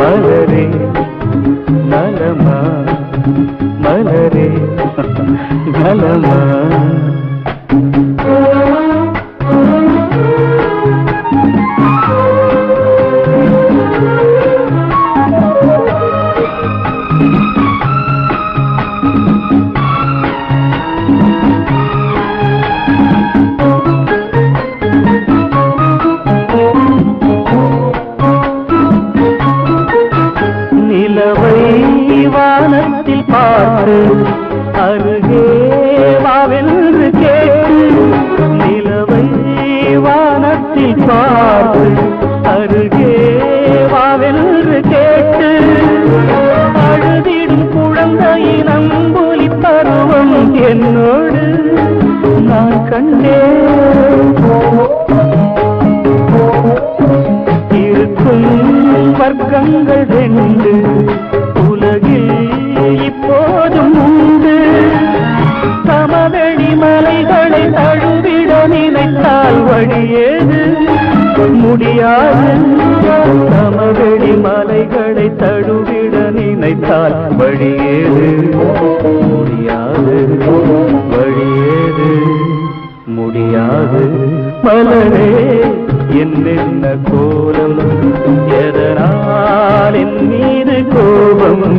மலரே நலமா, மலரே நலமா? நிலவை வானத்தில் பார்த்து அருகே வாவென்று கேட்டு, நிலவை வானத்தில் பார்த்து அருகே வாவென்று கேட்டு, அழுதிடும் குழந்தையின் அம்புலி பருவம் என்னோடு நான் கண்டேன். வர்க்கங்கள் ரெண்டு உலகில் இப்போதும் உண்டு. சமவெளி மலைகளை தழுவிட நினைத்தால் வழியேது முடியாது. சமவெளி மலைகளை தழுவிட நினைத்தால் வழியேது முடியாது. வழியேது முடியாது. மலரே என்னென்ன கோலம், எதனால் என் மீது கோபம்,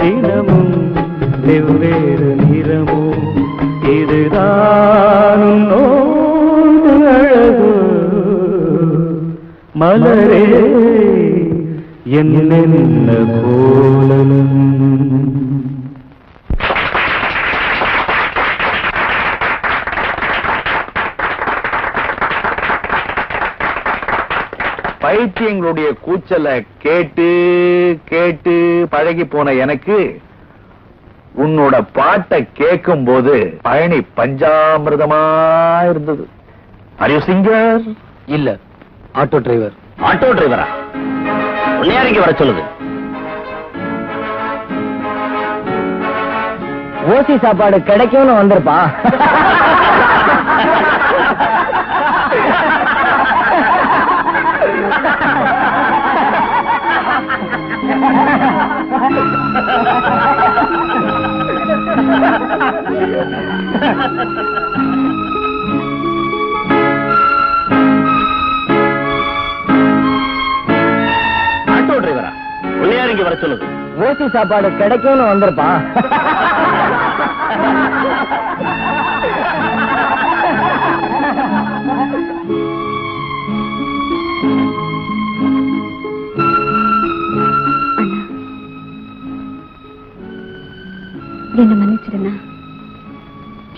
தினமும் வெவ்வேறு நிறமும், இதுதான் உன்னோடு அழகு. மலரே என்னென்ன கோலம். பைத்தியங்களுடைய கூச்சலை கேட்டு கேட்டு பழகி போன எனக்கு உன்னோட பாட்டை கேட்கும் போது பழனி பஞ்சாமிர்தமா இருந்தது. Are you singer? இல்ல, ஆட்டோ டிரைவர். ஆட்டோ டிரைவரா? உன்னையாரிக்கு வர சொல்லுது. ஓசி சாப்பாடு கிடைக்கும்னு வந்திருப்பான். ஆட்டோ டிரைவரா? உன்னையாரிக்கு வர சொல்லுது. ஓசி சாப்பாடு கிடைக்கும்னு வந்திருப்பான். என்ன மன்னிச்சிருந்தா,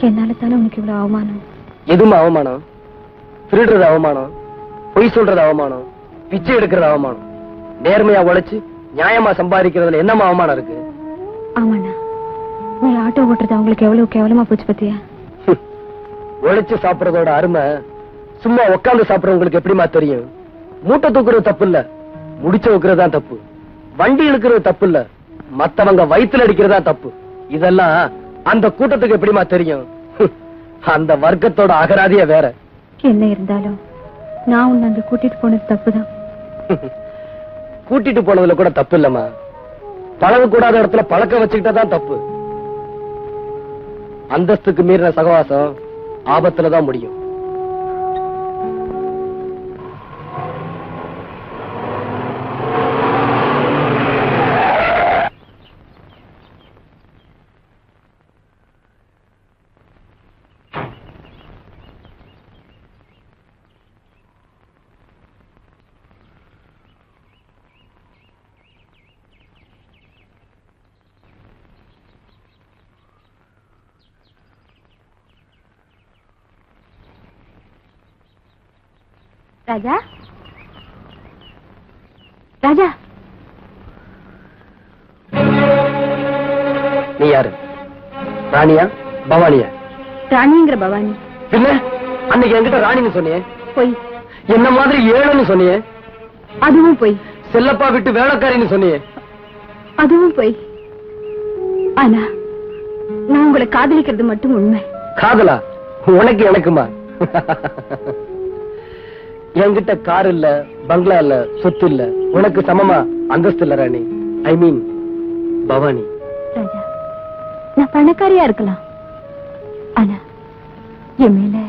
என்னால தானே உனக்கு இவ்வளவு அவமானம். எதுவும் அவமானம்? திருடுறது அவமானம், பொய் சொல்றது அவமானம், பிச்சை எடுக்கிறது அவமானம். நேர்மையா உழைச்சு நியாயமா சம்பாதிக்கிறதுல என்னமா அவமானம் இருக்கு? ஆமாண்ணா, நீ ஆட்டோ ஓட்டுறது அவங்களுக்கு எவ்வளவு கேவலமா போச்சு பத்தியா? உழைச்சு சாப்பிடறதோட அருமை சும்மா உட்கார்ந்து சாப்பிடறவங்களுக்கு எப்படிமா தெரியும்? மூட்டை தூக்குறது தப்பு இல்ல, முடிச்சு வைக்கிறது தான் தப்பு. வண்டி இழுக்கிறது தப்பு இல்ல, மத்தவங்க வயித்துல அடிக்கிறதா தப்பு. இதெல்லாம் அந்த கூட்டத்துக்கு எப்படிமா தெரியும்? அந்த வர்க்கத்தோட அகராதிய வேற. என்ன இருந்தாலும் நான் உன்னை அங்க கூட்டிட்டு போனது தப்புதான். கூட்டிட்டு போனதுல கூட தப்பு இல்லம்மா, பழக கூடாத இடத்துல பழக்கம் வச்சுக்கிட்டா தான் தப்பு. அந்தஸ்துக்கு மீறின சகவாசம் ஆபத்துலதான் முடியும். ராஜா, ராஜா, நீ யாரு? ராணியா பவானியா? ராணிங்கிற பவானி. பின்ன அன்னைக்கு என்கிட்ட ராணின்னு சொன்னியே, பொய். என்ன மாதிரி ஏழுன்னு சொன்னியே, அதுவும் பொய். செல்லப்பா விட்டு வேலைக்காரின்னு சொன்னியே, அதுவும் பொய். ஆனா நான் உங்களை காதலிக்கிறது மட்டும் உண்மை. காதலா? உனக்கு எனக்குமா? என்கிட்ட கார் இல்ல, பங்களா இல்ல, சொத்து இல்ல, உனக்கு சமமா அந்தஸ்து இல்ல ராணி. ஐ மீன் பவானி. ராஜா, நான் பணக்காரியா இருக்கலாம், ஆனா என் மேல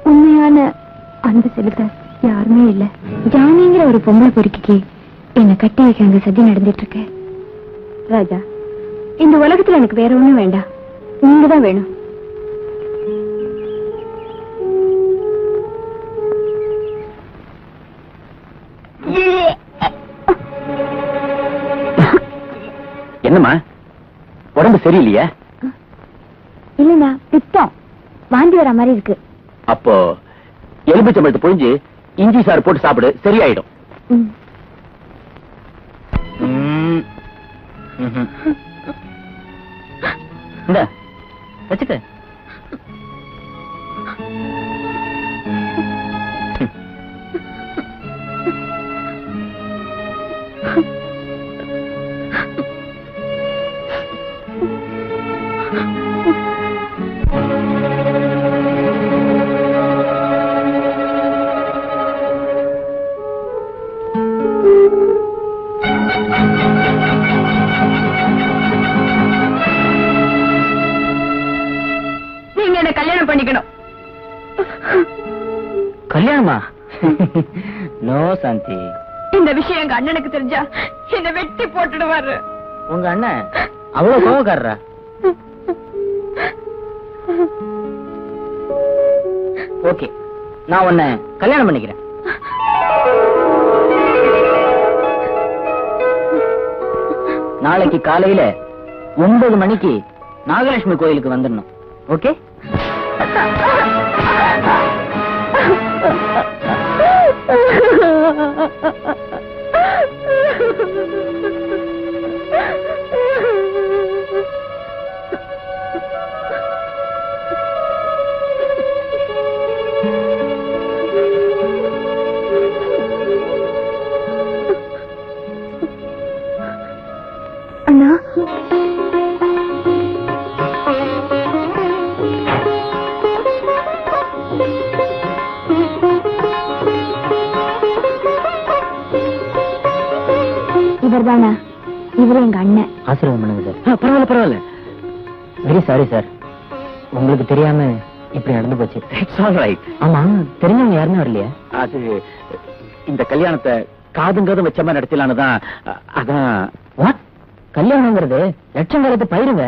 உண்மையான அன்பு செலுத்த யாருமே இல்ல. ஜானிங்கிற ஒரு பொம்பளை பொறுக்கிக்கு என்ன கட்டி வைக்க அங்க சதி நடந்துட்டு இருக்க. ராஜா, இந்த உலகத்துல எனக்கு வேற ஒண்ணும் வேண்டாம், நீங்க தான் வேணும். என்னம்மா, உடம்பு சரியில்லையா? இல்லண்ணா, பித்தம், வாந்தி வர மாதிரி இருக்கு. அப்போ எலுமிச்சம்பழத்தை புழிஞ்சு இஞ்சி சாறு போட்டு சாப்பிடு, சரியாயிடும். இந்த வச்சுக்க. நீங்க என்ன கல்யாணம் பண்ணிக்கணும். கல்யாணமா? நோ சாந்தி. இந்த விஷயம் எங்க அண்ணனுக்கு தெரிஞ்சா என்ன வெட்டி போட்டுடுவாரு. உங்க அண்ணன் அவ்வளவு கோவக்காரரா? ஓகே, நான் உன்னை கல்யாணம் பண்ணிக்கிறேன். நாளைக்கு காலையில 9 மணிக்கு நாகலட்சுமி கோயிலுக்கு வந்துடணும். ஓகே? அண்ணா, இவர்தானா? இவரு எங்க அண்ணன். ஆசீர்வாதம் பண்ணுங்க சார். பரவாயில்ல பரவாயில்ல. வெரி சாரி சார், உங்களுக்கு தெரியாம இப்படி நடந்து போச்சு. It's all right. ஆமா, தெரிஞ்சவங்க யாருமே வரலையா? அது இந்த கல்யாணத்தை காதுங்காதும் வச்ச மாதிரி நடத்தலான்னு தான். அதான். வாட்? கல்யாணங்கிறது லட்சம் காலத்து பயிருங்க.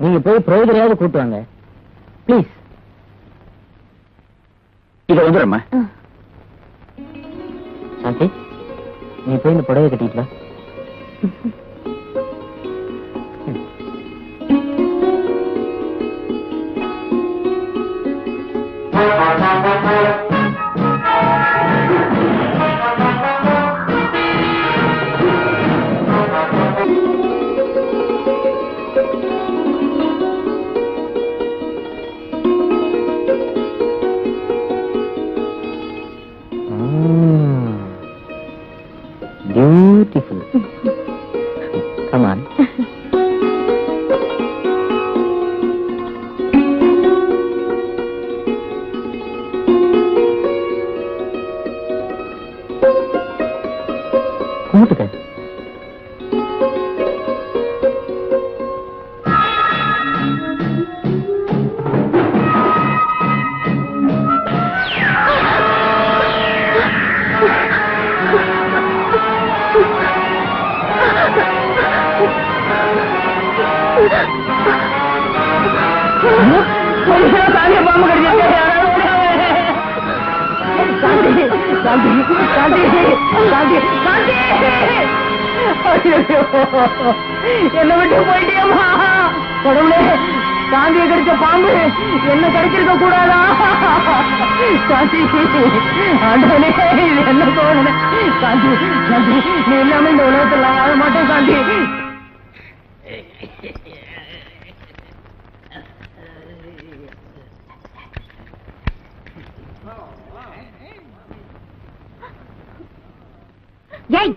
நீங்க போய் புரோகிதரையாவது கூட்டுவாங்க ப்ளீஸ். இத வந்துடுறேம்மா. சாந்தி, நீ போய் இந்த புடவை கட்டிட்டு வா. Beautiful. Come on. கும்பிட்டுக்க. என்ன விட்டு போயிட்டியம்மா கடவுளே. காந்தியை கடிச்ச பாம்பு என்ன கடிச்சிருக்க கூடாதா? காந்தி, ஆண்டவனே, இது என்ன தோணுது? காந்தி, காந்தி, நீ இல்லாம இந்த உலகத்துல வாழ மாட்டேன் காந்தி. ஏய்,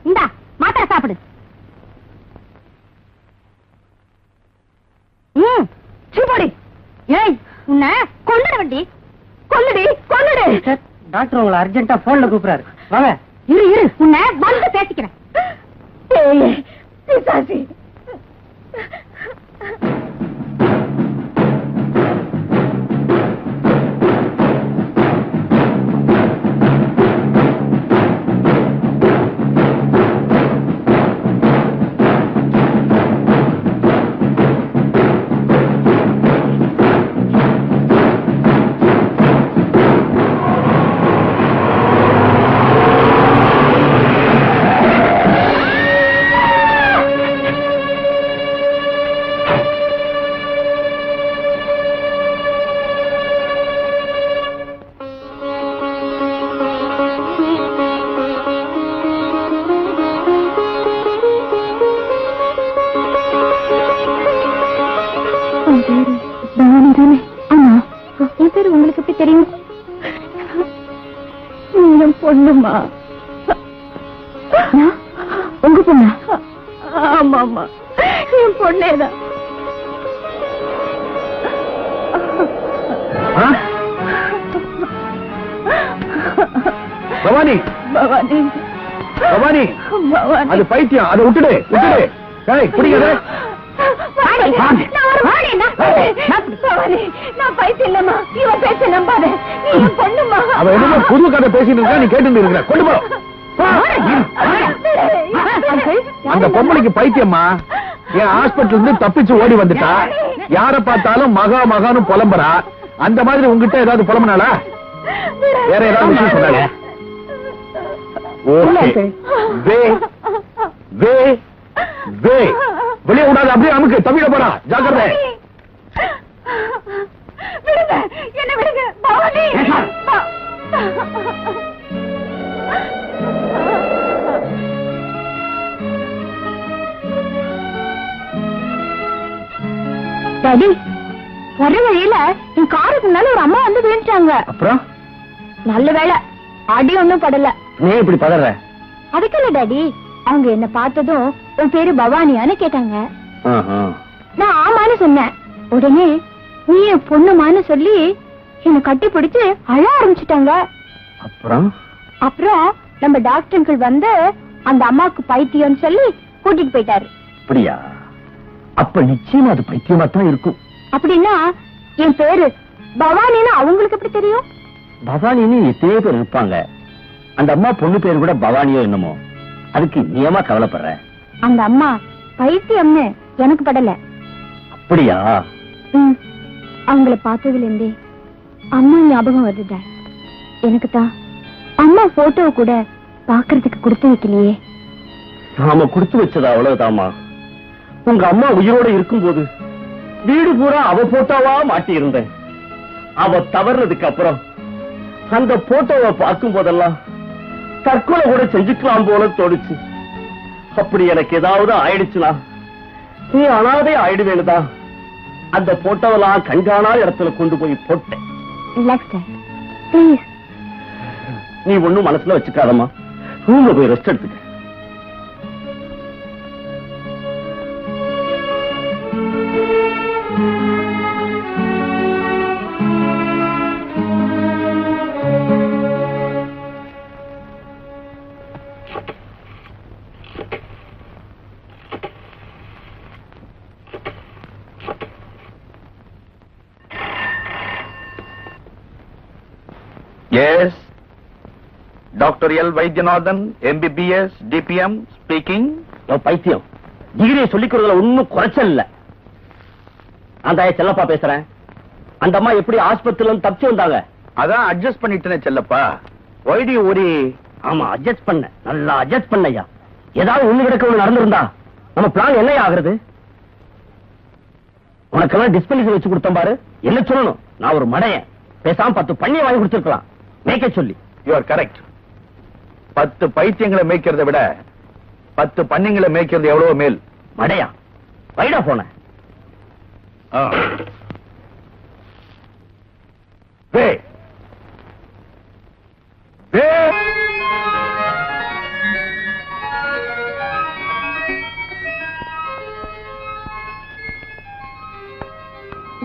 இந்தா மாத்திரை சாப்பிடு. சீப்போடி. ஏய், உன்னை கொல்லுட வண்டி. கொல்லுடி, கொல்லுடு. டாக்டர் உங்களை அர்ஜென்ட்டா போன்ல கூப்பிடுறாரு. வாங்க. இரு இரு, உன்னை வந்து பேசிக்கிறேன். பிசாசி. உங்களுக்கு எப்படி தெரியும்? பொண்ணுமா? உங்க பொண்ணு? ஆமா ஆமா, என் பொண்ணேதான். பவானி பவானி பவானி பவானி, அது பைத்தியம், அதை விட்டுடு விட்டுடு. குடிக்காத. நான் பைத்தியம் இல்லம்மா, இவன் பேச நம்பாத. நீ என் பொண்ணுமா. அவ என்னமோ புது கதை பேசிட்டு இருக்கா, நீ கேட்டு இருக்கிற. கொண்டு போ. அந்த பொம்பளைக்கு பைத்தியம்மா. என் ஹாஸ்பிட்டல் இருந்து தப்பிச்சு ஓடி வந்துட்டா. யார பார்த்தாலும் மகா மகான்னு புலம்புறா. அந்த மாதிரி உங்ககிட்ட ஏதாவது புலம்புனாளா? வேற ஏதாவது விஷயம் சொன்னாங்க? வெளியே விடாது, அப்படியே அமுக்கு. தவிர போறா, ஜாக்கிரதை. விடுங்க, என்ன விடுங்க. பவானி டாடி, வர வழியில என் காருக்கு முன்னால ஒரு அம்மா வந்து விழுந்துட்டாங்க. அப்புறம் நல்ல வேளை அடி ஒண்ணும் படல. நீ இப்படி பதற? அதுக்கு இல்ல டாடி, அவங்க என்ன பார்த்ததும் உன் பேரு பவானியான்னு கேட்டாங்க. நான் ஆமான்னு சொன்னேன். உடனே நீ என் பொண்ணுமான்னு சொல்லி என்ன கட்டி பிடிச்சு அழ ஆரம்பிச்சுட்டாங்க. அப்புறம் நம்ம டாக்டர்கள் வந்து அந்த அம்மாவுக்கு பைத்தியம்னு சொல்லி கூட்டிட்டு போயிட்டாரு. அப்படியா? அப்ப நிச்சயமா அது பைத்தியமா தான் இருக்கும். அப்படின்னா என் பேரு பவானின்னு அவங்களுக்கு எப்படி தெரியும்? பவானின்னு எத்தனையோ பேர் இருப்பாங்க. அந்த அம்மா பொண்ணு பேர் கூட பவானியோ என்னமோ. அதுக்கு நியமா கவலைப்படுற? அந்த அம்மா பைத்தியம்னு எனக்கு படல. அப்படியா? அவங்கள பார்த்ததுல இருந்தே அம்மா ஞாபகம் வருது. எனக்கு தான் அம்மா போட்டோ கூட பாக்குறதுக்கு கொடுத்து வைக்கலையே. நாம கொடுத்து வச்சதா அவ்வளவுதாமா. உங்க அம்மா உயிரோட இருக்கும்போது வீடு பூரா அவ போட்டோவா மாட்டி இருந்தேன். அவ தவறுனதுக்கு அப்புறம் அந்த போட்டோவை பார்க்கும் போதெல்லாம் தற்கொலை கூட செஞ்சுக்கலாம் போல தோணுச்சு. அப்படி எனக்கு ஏதாவது ஆயிடுச்சுனா நீ அனாதை ஆயிடுவேனுதான் அந்த போட்டோவெல்லாம் கண்காணாத இடத்துல கொண்டு போய் போட்டேன். நீ ஒண்ணும் மனசுல வச்சுக்காதம்மா. ரூம்ல போய் ரெஸ்ட் எடுத்துக்க. Yes, Dr. L. Vaidyanathan, MBBS, DPM, speaking. பைத்தியம், டிகிரியை சொல்லிக்கிறதுல ஒன்னும் குறைச்சல் இல்ல. அந்த செல்லப்பா பேசுறேன். அந்த அம்மா எப்படி ஆஸ்பத்திரியில தப்பிச்சு வந்தாங்க? அதான் அட்ஜஸ்ட் பண்ணிட்டேன் Chellappa. Why do you worry? ஆமா, அட்ஜஸ்ட் பண்ண, நல்லா அட்ஜஸ்ட் பண்ணையா. ஏதாவது ஒண்ணு கிடக்க ஒண்ணு நடந்திருந்தா நம்ம பிளான் என்ன ஆகுறது? உனக்கெல்லாம் டிஸ்பென்சரி வச்சு கொடுத்தோம் பாரு. என்ன சொல்லணும்? நான் ஒரு மடையன். பேசாம 10 பண்ணியை வாங்கி கொடுத்திருக்கலாம் மேய்க்க சொல்லி. You are correct. 10 பைத்தியங்களை மேய்க்கிறதை விட 10 பண்ணிங்களை மேய்க்கிறது எவ்வளவு மேல். மடையா, வைடா போன.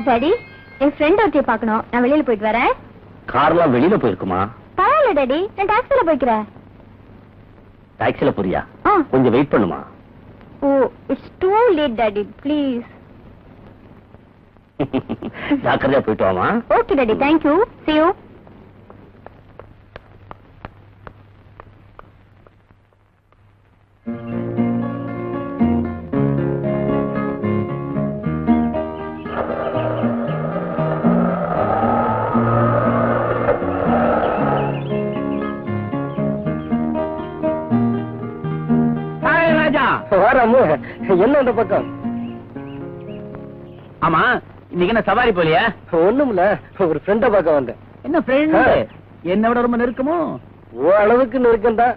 டாடி, என் ஃப்ரெண்ட் ஒருத்தைய பார்க்கணும். நான் வெளியில போயிட்டு வரேன். கார்லாம் வெளியில போயிருக்குமா? பரவாயில்ல டாடி, நான் டாக்ஸில போய்க்கிறேன். டாக்ஸில போறியா? கொஞ்சம் வெயிட் பண்ணுமா. Oh, it's too late daddy, please. ஜாக்கிரதையா போயிட்டு வாமா. Okay daddy, thank you. See you. என்ன அந்த பக்கம்? ஆமா, இன்னைக்கு என்ன சவாரி போலியா? ஒண்ணுமில்ல, ஒரு ஃப்ரெண்ட பார்க்க வந்தேன். என்ன ஃப்ரெண்ட்? என்ன விட ரொம்ப நெருக்கமோ? ஓ அளவுக்கு நெருக்கம் தான்,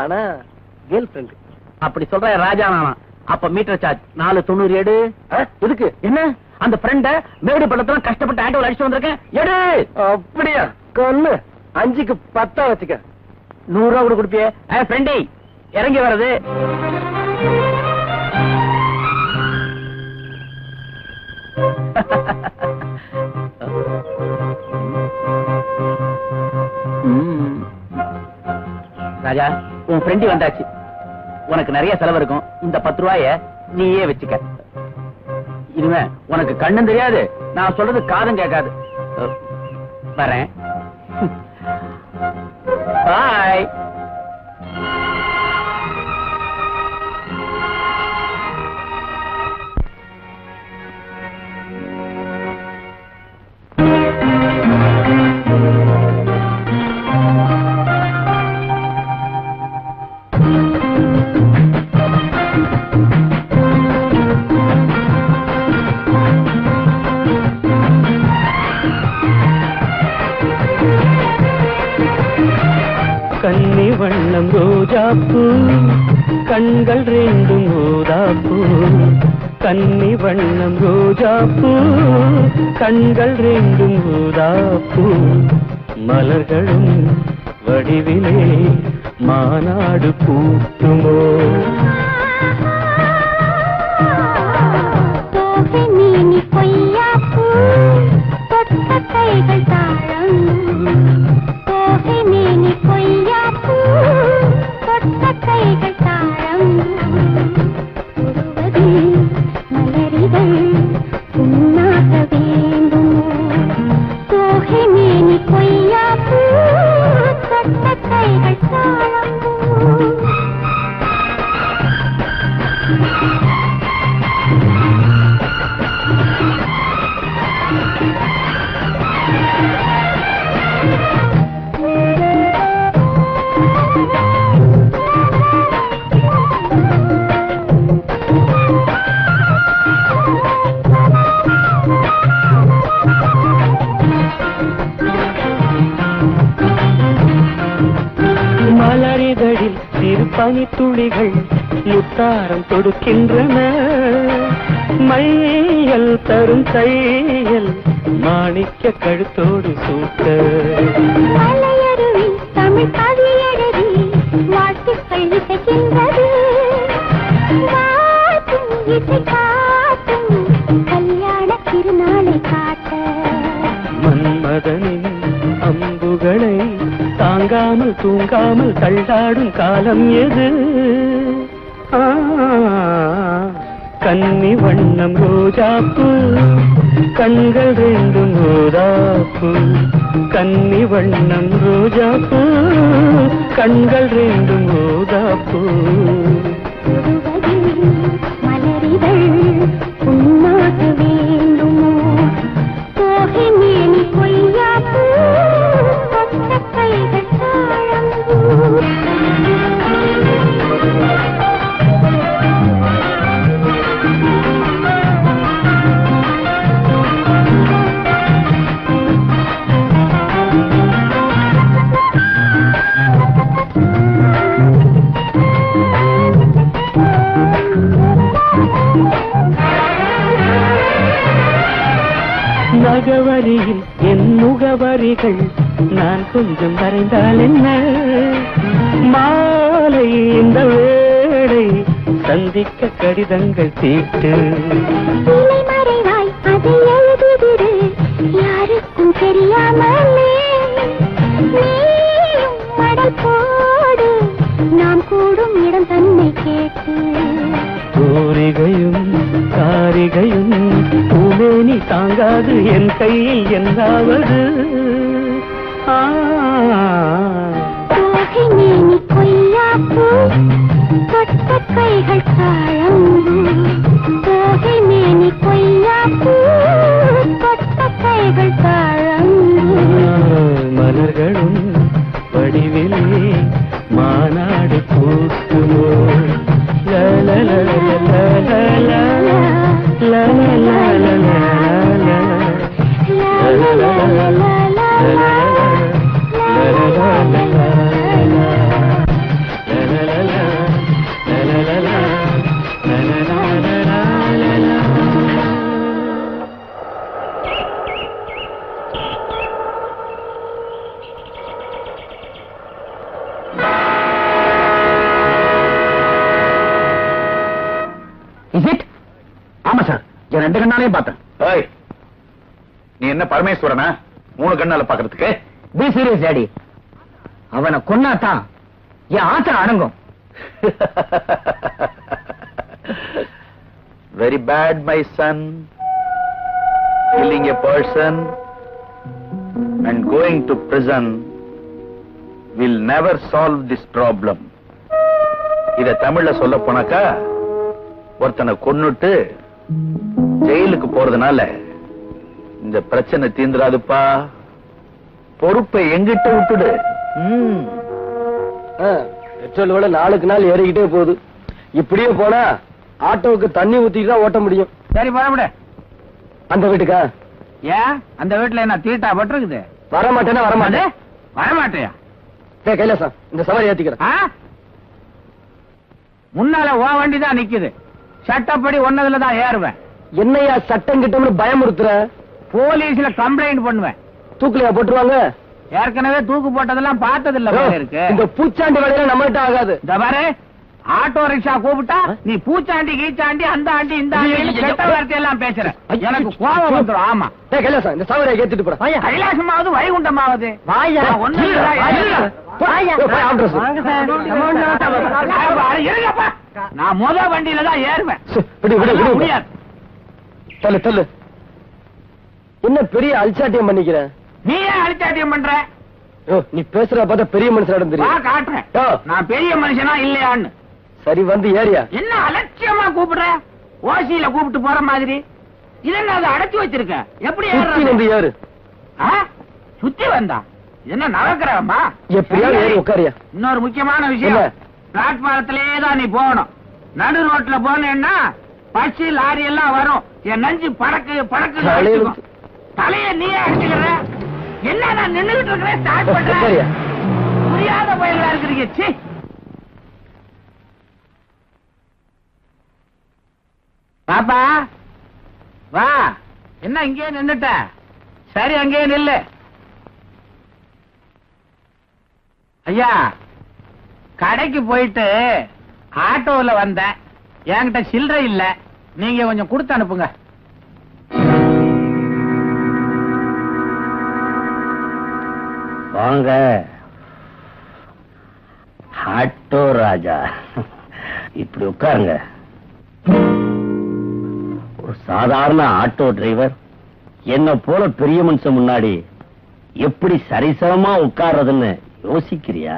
ஆனா கேர்ள் ஃப்ரெண்ட். அப்படி சொல்ற ராஜா நானா? அப்ப மீட்டர் சார்ஜ் 4.90 எடு. எதுக்கு? என்ன அந்த ஃப்ரெண்ட மேடு பள்ளத்துல கஷ்டப்பட்டு ஆட்டோல அடிச்சு வந்திருக்கேன், எடு. அப்படியா? கொன்னு 5க்கு 10 வச்சுக்க. 100 ரூபா கூட கொடுப்பியே? ஃப்ரெண்டி, இறங்கி வர்றது. ராஜா, உன் ஃப்ரெண்டு வந்தாச்சு. உனக்கு நிறைய செலவு இருக்கும். இந்த 10 ரூபாய நீயே வச்சுக்க. இனிமே உனக்கு கண்ணும் தெரியாது, நான் சொல்றது காதும் கேட்காது. வரேன். பாய். கன்னி வண்ணம் ரோஜாப்பூ, கண்கள் ரெண்டும் ஊதாப்பூ. கன்னி வண்ணம் ரோஜாப்பூ, கண்கள் ரெண்டும் ஊதாப்பூ. மலர்களும் வடிவிலே மாநாடு கூட்டுமோ? நீ பொய்யாப்பூ, தொட்ட கைகள் தாழம். நீ பொய்யாப்பூ, தொட்ட கைகள் தாழம். மலரிகள் உண்ணாக வேண்டும். தோகை மேனி பொய்யாப்பூ, தொட்ட கைகள் தாழம். மலரிதழில் சிறு பனித்துளிகள் முத்தாரம் தொடுக்கின்றன. மையல் தரும் தையல் மாணிக்க கழுத்தோடு சூட்ட. மலையருவி தமிழ் கவி எழுதி வாழ்த்துக்கள் இசைக்கின்றது. வாழ்த்தும் இசை காட்டும் கல்யாண திருநாளை காட்ட. மன்மதனின் அம்புகளை தாங்காமல் தூங்காமல் தள்ளாடும் காலம் எது? கன்னி வண்ணம் ரோஜாப்பூ, கண்கள் ரெண்டும் ஊதாப்பூ. கன்னி வண்ணம் ரோஜாப்பூ, கண்கள் ரெண்டும் ஊதாப்பூ. மலரிகள் உண்ணாக வேண்டுமோ? தோகை மேனி பொய்யாப்பூ, தொட்ட கைகள் தாழம். நகவரியில் என் முகவரிகள் நான் கொஞ்சம் வரைந்தால் என்ன? மாலை இந்த வேளை சந்திக்க கடிதங்கள் தீட்டு. இலை மறைவாய் அதை எழுதுதிரு, யாருக்கும் தெரியாமலே. நீயும் மடல் போடு, நாம் கூடும் இடம் தன்னை கேட்டு. கோரிகையும் காரிகையும் பூமேனி தாங்காது என் கையில் என்னாவது? தோகை மேனி பொய்யாப்பூ, தொட்ட கைகள் தாழம். தோகை மேனி பொய்யாப்பூ, தொட்ட கைகள் தாழம். மலர்களும் வடிவிலே மாநாடு கூட்டுமோ? Is it? ஆமா சார், என் 2 கண்ணாலையும் பார்த்தேன். ஏய், நீ என்ன பரமேஸ்வரனா 3 கண்ணால பாக்குறதுக்கு? Be serious daddy. அவனை கொன்னாதான் என் ஆத்திரம் அடங்கும். Very bad, my son. Killing a person and going to prison will never solve this problem. இத தமிழ்ல சொல்ல போனாக்கா, ஒருத்தனை கொன்னுட்டு ஜெயிலுக்கு போறதுனால இந்த பிரச்சனை தீந்துராதுப்பா. பொறுப்பை எங்கிட்ட விட்டுடு. பெட்ரோல் விலை நாளுக்கு நாள் ஏறிக்கிட்டே போகுது. இப்படியே போனா ஆட்டோவுக்கு தண்ணி ஊத்திட்டு தான் ஓட்ட முடியும். சரி பரவிட. அந்த வீட்டுக்கா? ஏன் அந்த வீட்டுல என்ன தீட்டா பட்டிருக்குது? வரமாட்டேன்னா வரமாட்டேன். வரமாட்டியா? கைலாசம், இந்த சவாரி ஏத்திக்கிறேன். முன்னால ஓ வண்டி தான் நிக்குது. சட்டப்படி ஒன்னதுல தான் ஏறுவேன். என்னையா சட்டம் கிட்டம்னு பயமுறுத்துற? போலீஸ்ல கம்ப்ளைண்ட் பண்ணுவேன். தூக்குலையா போட்டுருவாங்க? ஏற்கனவே தூக்கு போட்டதெல்லாம் பார்த்தது இல்ல இருக்கு. இந்த பூச்சாண்டி வேலையில நம்மகிட்ட ஆகாது. இந்த பாரு, ஆட்டோ ரிக்ஷா கூப்பிட்டா நீ பூச்சாண்டி கீச்சாண்டி அந்த ஆண்டி இந்த ஆண்டி கெட்ட வார்த்தையெல்லாம் பேசுற. எனக்கு கோபம் வந்துடும். ஆமா கைலாசம், இந்த சவாரியை ஏத்திட்டு போற. கைலாசமாவது வைகுண்டமாவது நான் முத வண்டியில தான் ஏறுவேன். முடியாது. தள்ளு தள்ளு. என்ன பெரிய அல்சாட்டியம் பண்ணிக்கிற? நீ ஏன் அழிச்சாட்டியம் பண்ற? நீ பேசுற பார்த்தா பெரிய மனுஷன் தெரியும். காட்டுறேன் நான் பெரிய மனுஷனா இல்லையான்னு. சரி வந்து ஏரியா. என்ன அலட்சியமா கூப்பிடுற? ஓசியில கூப்பிட்டு போற மாதிரி. இது என்ன அதை அடைச்சு வச்சிருக்க? எப்படி ஏறு? சுத்தி வந்தா என்ன நவக்கிரகமா? எப்படியாவது ஏறி உட்காரியா. இன்னொரு முக்கியமான விஷயம், பிளாட்பாரத்திலேயே தான் நீ போகணும். நடு ரோட்ல போனேன்னா பஸ் லாரி எல்லாம் வரும். என் நஞ்சு பறக்கு பறக்கு. தலைய நீயே அடிச்சுக்கிற. என்ன நான் நின்றுகிட்டு இருக்கிறேன், ஸ்டார்ட் பண்றேன். புரியாத பயிலா இருக்கிறீங்க. சி, பாப்பா வா. என்ன இங்கே நின்னுட்ட? சரி அங்கே நில்லு. ஐயா, கடைக்கு போயிட்டு ஆட்டோல வந்தேன். என்கிட்ட சில்லறை இல்ல. நீங்க கொஞ்சம் கொடுத்து அனுப்புங்க. வாங்க ஆட்டோ ராஜா, இப்படி உட்காருங்க. ஒரு சாதாரண ஆட்டோ டிரைவர் என்ன போல பெரிய மனுஷன் முன்னாடி எப்படி சரிசமமா உட்கார்றதுன்னு யோசிக்கிறியா?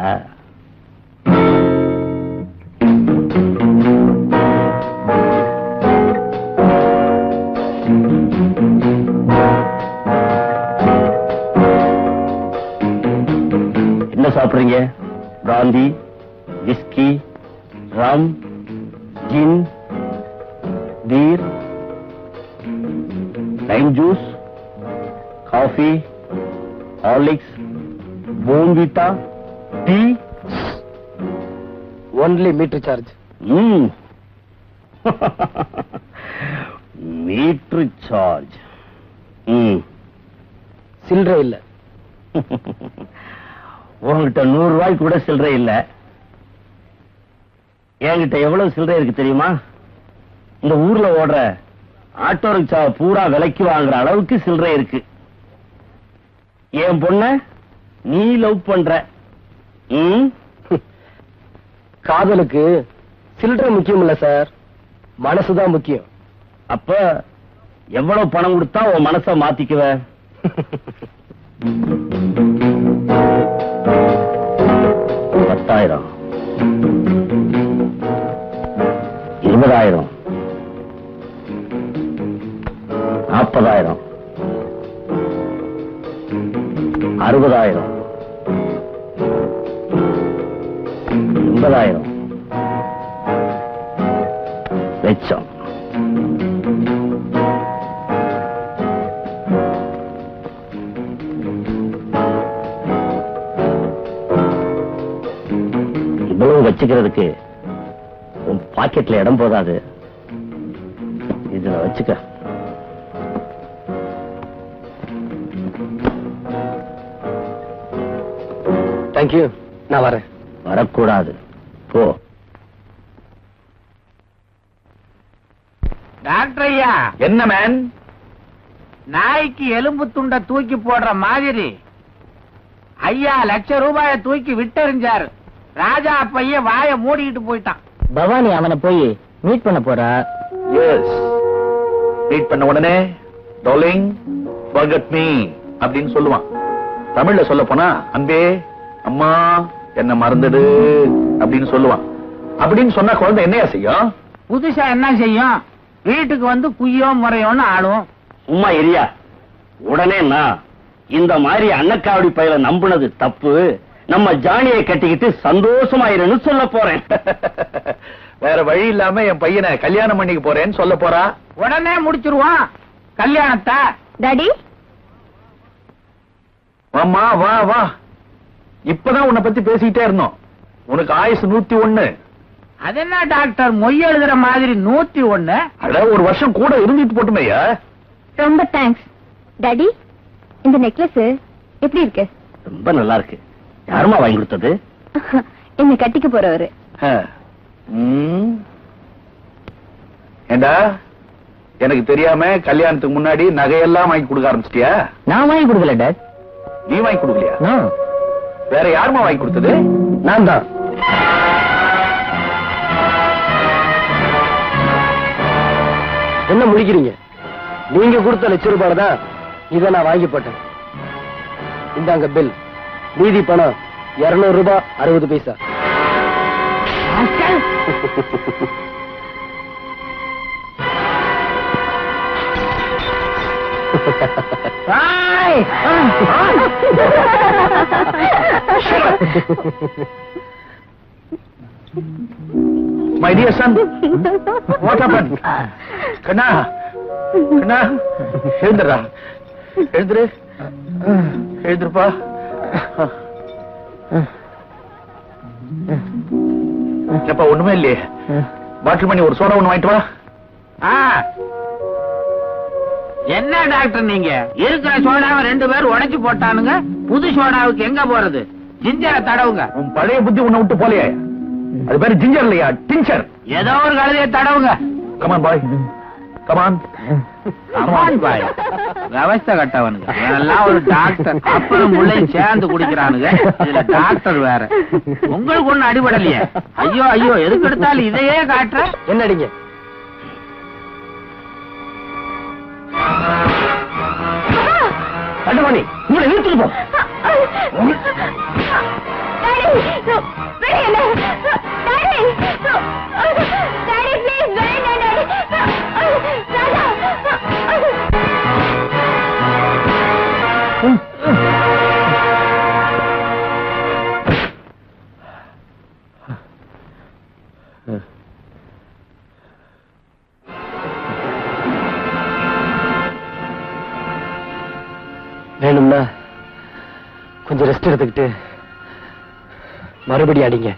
என்ன சாப்பிடுறீங்க? Brandy, whisky, rum, gin, beer, lime juice, coffee, Horlicks, Bournvita, tea? Only meter charge. Meter charge. சில்லறை இல்ல. உங்ககிட்ட 100 ரூபாய்க்கு கூட சில்லறை இல்ல. என்கிட்ட எவ்வளவு சில்லறை இருக்கு தெரியுமா? இந்த ஊர்ல ஓடுற ஆட்டோ ரிக்ஷா பூரா விலைக்கு வாங்குற அளவுக்கு சில்லறை இருக்கு. என் பொண்ண நீ லவ் பண்ற. காதலுக்கு சில்லறை முக்கியம் இல்ல சார், மனசுதான் முக்கியம். அப்ப எவ்வளவு பணம் கொடுத்தா உன் மனச மாத்திக்குவ? 10,000, 20,000, 40,000, 60,000, 80,000, லட்சம். இவ்வளவு வச்சுக்கிறதுக்கு உன் பாக்கெட்ல இடம் போதாது. இதுல வச்சுக்க. தேங்க்யூ, நான் வரேன். வரக்கூடாது, போ. டாக்டர் ஐயா, என்ன மேன்? நாய்க்கு எலும்பு துண்டை தூக்கி போடுற மாதிரி ஐயா ₹1,00,000 தூக்கி விட்டெறிஞ்சாரு. ராஜா பையன் வாயை மூடிக்கிட்டு போயிட்டான். பவானி அவனை போய் மீட் பண்ண போறா. எஸ், மீட் பண்ண உடனே டார்லிங் forget me அப்படின்னு சொல்லுவான். தமிழ்ல சொல்ல போனா அன்பே அம்மா என்ன மறந்துடு அப்படின்னு சொல்லுவான். அப்படின்னு சொன்னா குழந்தை என்னையா செய்யும்? புதுசா என்ன செய்யும்? வீட்டுக்கு வந்து குய்யோ முறையோன்னு ஆடும். சும்மா எரியா. உடனே நான் இந்த மாதிரி அன்னக்காவடி பையல நம்புனது தப்பு, நம்ம ஜானியை கட்டிக்கிட்டு சந்தோஷமாயிருன்னு சொல்ல போறேன். வேற வழி இல்லாம என் பையனை கல்யாணம் பண்ணிக்க போறேன்னு சொல்ல போறா. உடனே முடிச்சிருவான் கல்யாணத்தை. டாடி, அம்மா வா வா, இப்பதான் உன்னை பத்தி பேசிக்கிட்டே இருந்தோம். உனக்கு ஆயுசு 101. அது என்ன டாக்டர் மொய் எழுதுற மாதிரி 101? அட ஒரு வருஷம் கூட இருந்துட்டு போட்டுமையா. ரொம்ப தேங்க்ஸ். டாடி, இந்த நெக்லஸ் எப்படி இருக்கு? ரொம்ப நல்லா இருக்கு. யாருமா வாங்கி கொடுத்தது? என்ன கட்டிக்க போறவரு. ஏண்டா, எனக்கு தெரியாம கல்யாணத்துக்கு முன்னாடி நகையெல்லாம் வாங்கி கொடுக்க ஆரம்பிச்சிட்டியா? நான் வாங்கி கொடுக்கல டாட். நீ வாங்கி கொடுக்கலையா? வேற யாருமா வாங்கி கொடுத்தது? நான் தான். என்ன முடிக்கிறீங்க? நீங்க கொடுத்த ₹1,00,000 தான் இதை நான் வாங்கி போட்டேன். இந்தாங்க பில். மீதி பணம் ₹200.60. My dear son, what happened? கண்ணா, கண்ணா, எழுந்துடா, எழுந்துரு, எழுந்துருப்பா. எப்பா ஒண்ணுமே இல்லையே. பாட்டில் பண்ணி ஒரு சோடா ஒண்ணு வாங்கிட்டு வா. என்ன டாக்டர் நீங்க இருக்கிற சோடாவை 2 பேர் உடைச்சு போட்டானுங்க. புது சோடாவுக்கு எங்க போறது? ஜிஞ்சரை தடவுங்க. உன் பழைய புத்தி உன்னை விட்டு போலையே. அது பேரு ஜிஞ்சர் இல்லையா, டிஞ்சர். ஏதோ ஒரு கழுதையை தடவுங்க. Come on boy, come on. Come on boy. விவஸ்தை கட்டவனுங்க. இதெல்லாம் ஒரு டாக்டர். அப்புறம் முள்ளை சேர்ந்து குடிக்கிறானுங்க. இதுல டாக்டர் வேற. உங்களுக்கு ஒண்ணு அடிபடலையே. ஐயோ ஐயோ, எதுக்கு எடுத்தாலும் இதையே காட்டுற. என்ன அடிங்க? கண்டமணி, உங்களை வீட்டுக்கு போ. வேணும்னா கொஞ்சம் ரெஸ்ட் எடுத்துக்கிட்டு மறுபடியும் அடிங்க.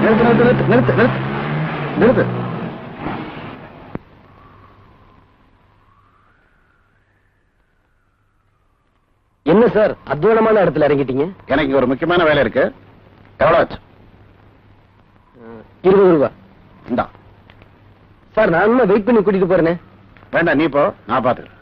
நிறுத்து, நிறுத்து, நிறுத்து, நிறுத்து, நிறுத்து. என்ன சார் அத்வானமான இடத்துல இறங்கிட்டீங்க? எனக்கு ஒரு முக்கியமான வேலை இருக்கு. எவ்வளவு ஆச்சு? ₹20. இந்தா. சார் நான் வெயிட் பண்ணி கூட்டிட்டு போறேனே. வேண்டாம், நீ போ, நான் பாத்துக்கிறேன்.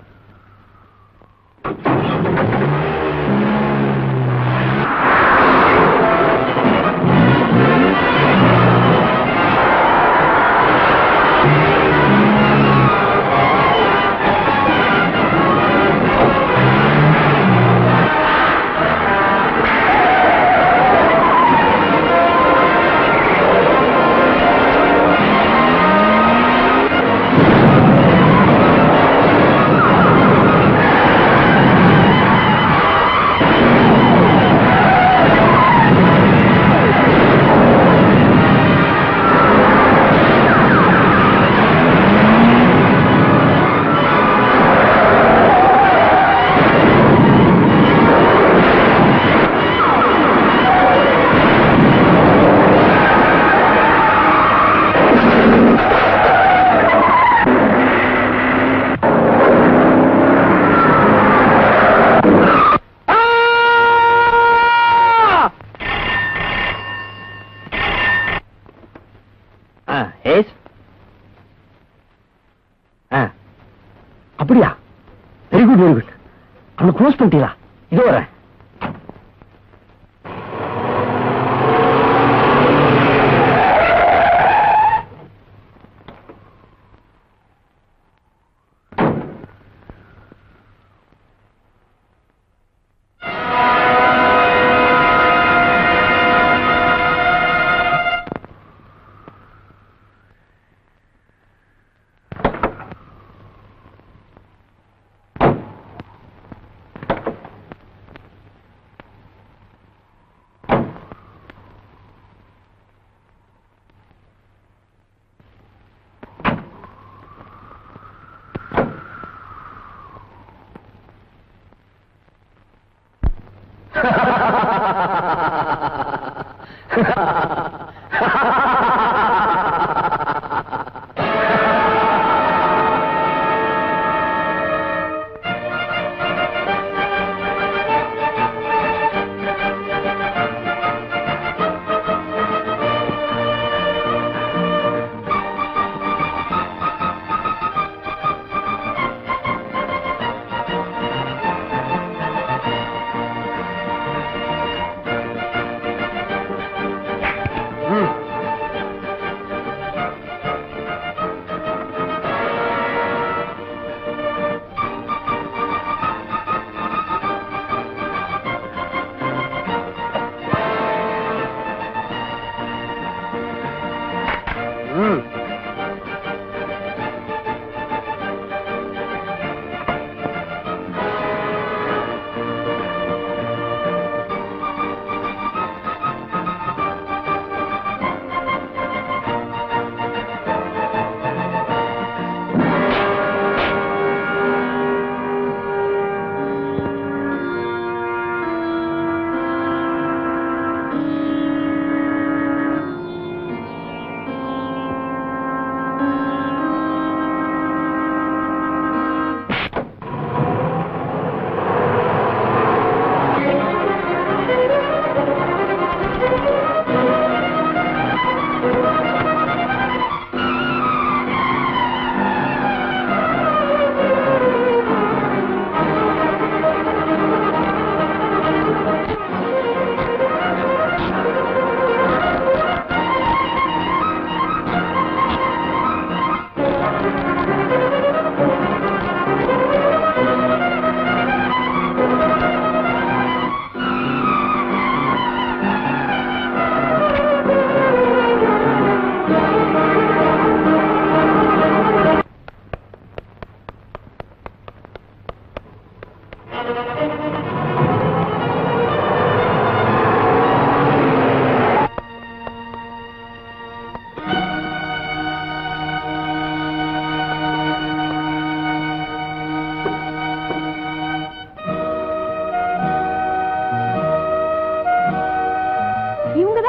க்ளோஸ் பண்ணிட்டீங்களா? இதோ வரேன்.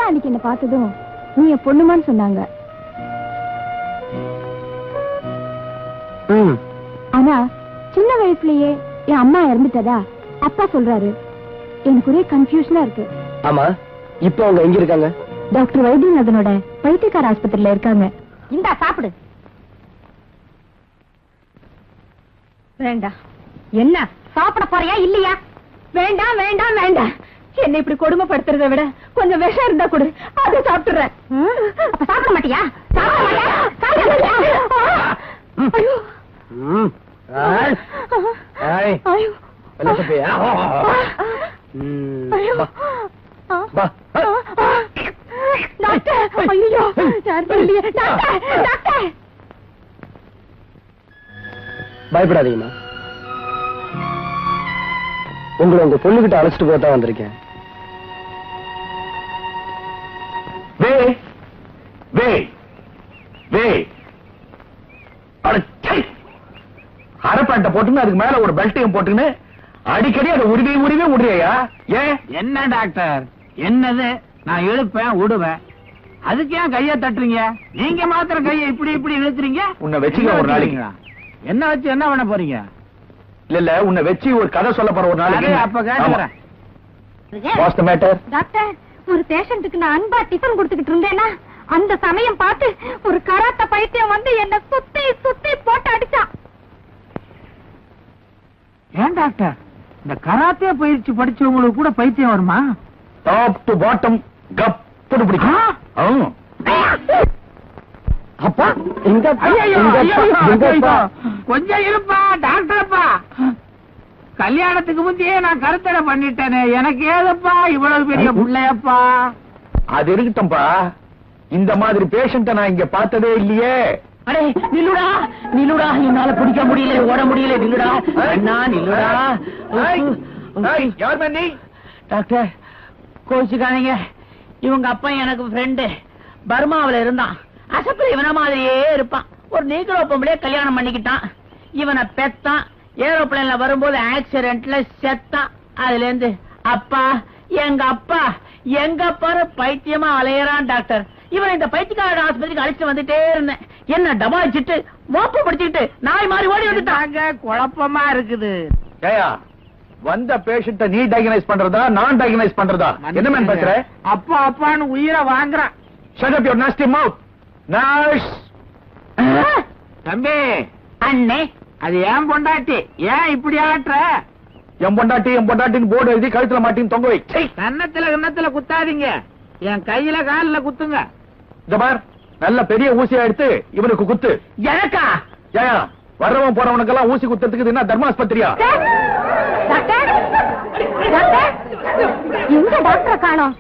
அன்னைக்கு என்ன பார்த்ததும் நீ என் பொண்ணுமான்னு சொன்னாங்க. ஆனா சின்ன வயசுலயே என் அம்மா இறந்துட்டதா அப்பா சொல்றாரு. எனக்கு ஒரே கன்ஃபியூஷனா இருக்கு. ஆமா, இப்ப அவங்க எங்க இருக்காங்க? டாக்டர் வைத்தியநாதனோட பைத்தியக்கார ஆஸ்பத்திரியில இருக்காங்க. இந்தா சாப்பிடு. வேண்டாம். என்ன சாப்பிட போறியா இல்லையா? வேண்டாம் வேண்டாம் வேண்டாம். என்ன இப்படி கொடுமைப்படுத்துறதை விட கொஞ்சம் விஷம் இருந்தா கொடு, அதை சாப்பிட்டுறேன். சாப்பிட மாட்டியா? பயப்படாதீங்கம்மா, உங்களை உங்க பொண்ணுகிட்ட அழைச்சிட்டு போதான் வந்திருக்கேன். அரப்பாண்ட போட்டுன்னு அதுக்கு மேல ஒரு பெல்ட்டையும் போட்டுன்னு அடிக்கடி அதை உருவி உருவி முடியா? ஏன்? என்ன டாக்டர், என்னது நான் இழுப்பேன் விடுவேன், அதுக்கு ஏன் கைய தட்டுறீங்க? நீங்க மாத்திரம் கையை இப்படி இப்படி இழுத்துறீங்க. உன்னை வச்சுக்க ஒரு நாளைக்கு. என்ன வச்சு என்ன பண்ண போறீங்க? இல்ல உன்னை வச்சு ஒரு கதை சொல்ல போற ஒரு நாளைக்கு. அப்ப கேட்கிறேன். What's the matter? டாக்டர், ஒரு பேஷண்ட்டுக்கு நான் அன்பா டிஃபன் கொடுத்துக்கிட்டு இருந்தேன்னா அந்த சமயம் பார்த்து ஒரு கராத்த பைத்தியம் வந்து என்ன சுத்தி சுத்தி போட்டு அடிச்சான். ஏன் டாக்டர், இந்த கராத்தே பயிற்சி படிச்சவங்களுக்கு கூட பைத்தியம் வருமா? டாப் டு பாட்டம் கப்புன்னு பிடிக்கும். அப்பா எங்க கொஞ்சம் இருப்பா டாக்டர்ப்பா. கல்யாணத்துக்கு முந்தையே நான் கருத்தடை பண்ணிட்டேனே, எனக்கு ஏதப்பா இவ்வளவு பெரிய பிள்ளையப்பா? அது இருக்கட்டும்பா, இந்த மாதிரி பேஷண்ட நான் இங்க பார்த்ததே இல்லையே. அடே நில்லுடா நில்லுடா, என்னால பிடிக்க முடியல, ஓட முடியல, நில்லுடா அண்ணா நில்லுடா. யார் நீ? டாக்டர் கோச்சுக்காதீங்க, இவங்க அப்பா எனக்கு ஃப்ரெண்டு, பர்மாவில இருந்தான். அசப்புல இவன மாதிரியே இருப்பான். ஒரு நீக்ரோ பொம்பளைய கல்யாணம் பண்ணிக்கிட்டான். இவனை பெத்தான். ஏரோப்ளேன்ல வரும்போது ஆக்சிடென்ட்ல செத்தான். அதுல இருந்து அப்பா எங்க பாரு பைத்தியமா அலையறான் டாக்டர். இவன் இந்த பைத்தியக்கார ஆஸ்பத்திரிக்கு அழைச்சு வந்துட்டே இருந்தேன். என்ன டபாய்ச்சிட்டு மோப்ப படிச்சுட்டு நாய் மாதிரி ஓடி வந்துட்டாங்க. குழப்பமா இருக்குது. ஜெயா, வந்த பேஷண்ட நீ டயக்னைஸ் பண்றதா நான் டயக்னைஸ் பண்றதா? என்ன மேன் பேசுற? அப்பா அப்பான்னு உயிரை வாங்குறான். Shut up your nasty mouth. Nurse. தம்பி அண்ணே, அது ஏன் பொண்டாட்டி, ஏன் இப்படி ஆட்டுற? என் பொண்டாட்டின்னு போர்டு எழுதி கழுத்துல மாட்டின்னு தொங்க வை. கன்னத்துல குத்தாதீங்க, என் கையில காலில குத்துங்க. இந்த பார், நல்ல பெரிய ஊசியா எடுத்து இவனுக்கு குத்து. எனக்கா? ஜெயா, வர்றவன் போறவனுக்கெல்லாம் ஊசி குத்துறதுக்கு இது என்ன தர்மாஸ்பத்திரியா? டாக்டர் டாக்டர் எங்க டாக்டரை காணோம்?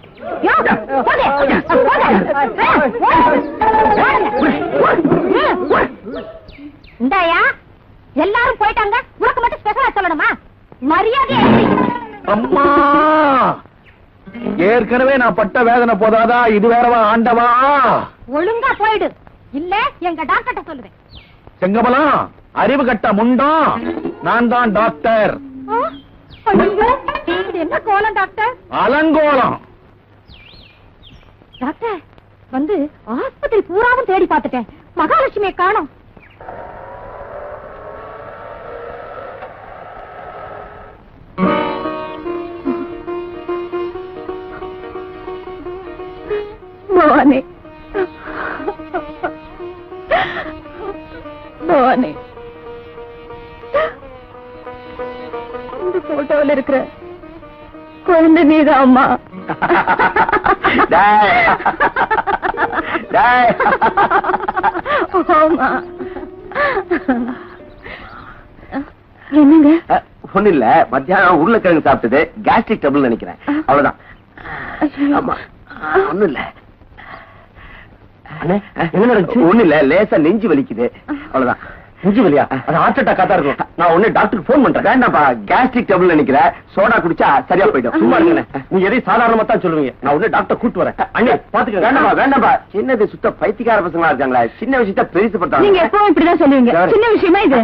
இந்தாயா, எல்லாரும் போயிட்டாங்க, உனக்கு மட்டும் ஸ்பெஷலா சொல்லணுமா? மரியாதை. அம்மா, ஏற்கனவே நான் பட்ட வேதனை போதாதா, இது வேறவா ஆண்டவா? ஒழுங்கா போயிடு, இல்ல எங்க டாக்டர்ட்ட சொல்லுவேன். செங்கமலம், அறிவு கட்ட முண்டம், நான் தான் டாக்டர். இது என்ன கோலம் டாக்டர்? அலங்கோலம். டாக்டர் வந்து ஆஸ்பத்திரி பூராவும் தேடி பார்த்துட்டேன், மகாலட்சுமியை காணோம். பவானி, பவானி, இந்த போட்டோவில் இருக்கிற குழந்தை நீதான் அம்மா. என்னங்க? ஒண்ணு இல்ல, மத்தியானம் உருளைக்கிழங்கு சாப்பிட்டது கேஸ்ட்ரிக் ட்ரபிள் நினைக்கிறேன், அவ்வளவுதான். ஆமா, ஒண்ணு இல்ல. ஒண்ணு இல்ல, லேசா நெஞ்சு வலிக்குது, அவ்வளவுதான். நெஞ்சு வலியா? அது ஹார்ட் அட்டாக்கா தான் இருக்கும். நான் ஒண்ணு டாக்டருக்கு போன் பண்றேன். வேண்டாப்பா, கேஸ்ட்ரிக் ட்ரபிள் நினைக்கிறேன், சோடா குடிச்சா சரியா போயிடும். சும்மா இருங்க, நீங்க எதையும் சாதாரணமா தான் சொல்லுவீங்க. நான் ஒண்ணு டாக்டர் கூட்டு வரேன். அண்ணே பாத்துக்க. வேண்டாப்பா வேண்டாப்பா, சின்னது சுத்த பைத்தியக்கார பசங்களா இருக்காங்களா, சின்ன விஷயத்த பெருசு பண்றாங்க. நீங்க எப்பவும் இப்படிதான் சொல்லுவீங்க, சின்ன விஷயமா இது.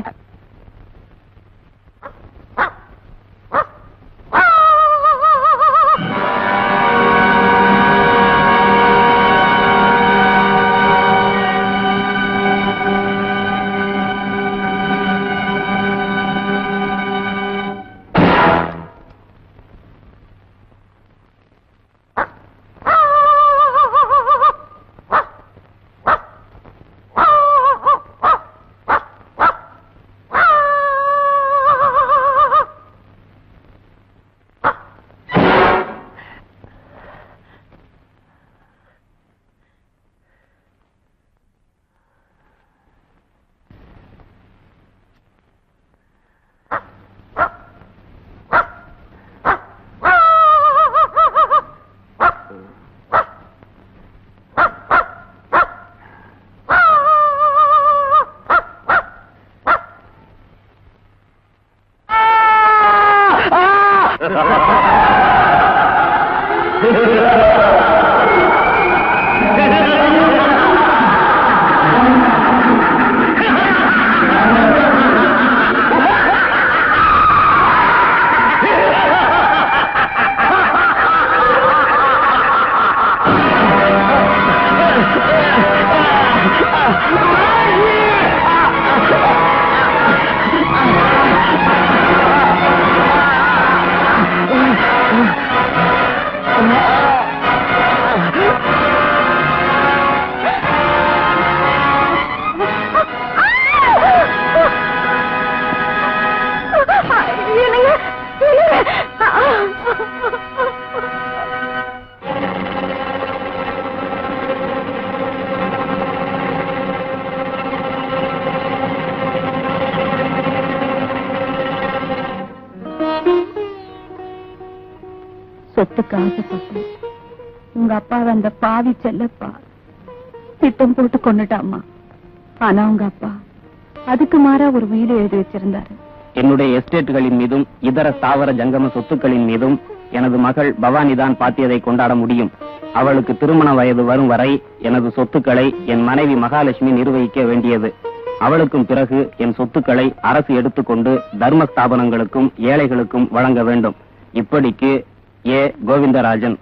சொத்துக்கு ஆசைப்பட்டு உங்க அப்பாவை அந்த பாவி செல்லப்பா திட்டம் போட்டு கொண்டுட்டாமா. ஆனா உங்க அப்பா அதுக்கு மாறா ஒரு வீடு எழுதி வச்சிருந்தாரு. என்னுடைய எஸ்டேட்டுகளின் மீதும் இதர ஸ்தாவர ஜங்கம சொத்துக்களின் மீதும் எனது மகள் பவானி தான் பாத்தியதை கொண்டாட முடியும். அவளுக்கு திருமண வயது வரும் வரை எனது சொத்துக்களை என் மனைவி மகாலட்சுமி நிர்வகிக்க வேண்டியது. அவளுக்கும் பிறகு என் சொத்துக்களை அரசு எடுத்துக்கொண்டு தர்ம ஸ்தாபனங்களுக்கும் ஏழைகளுக்கும் வழங்க வேண்டும். இப்படிக்கு ஏ. கோவிந்தராஜன்.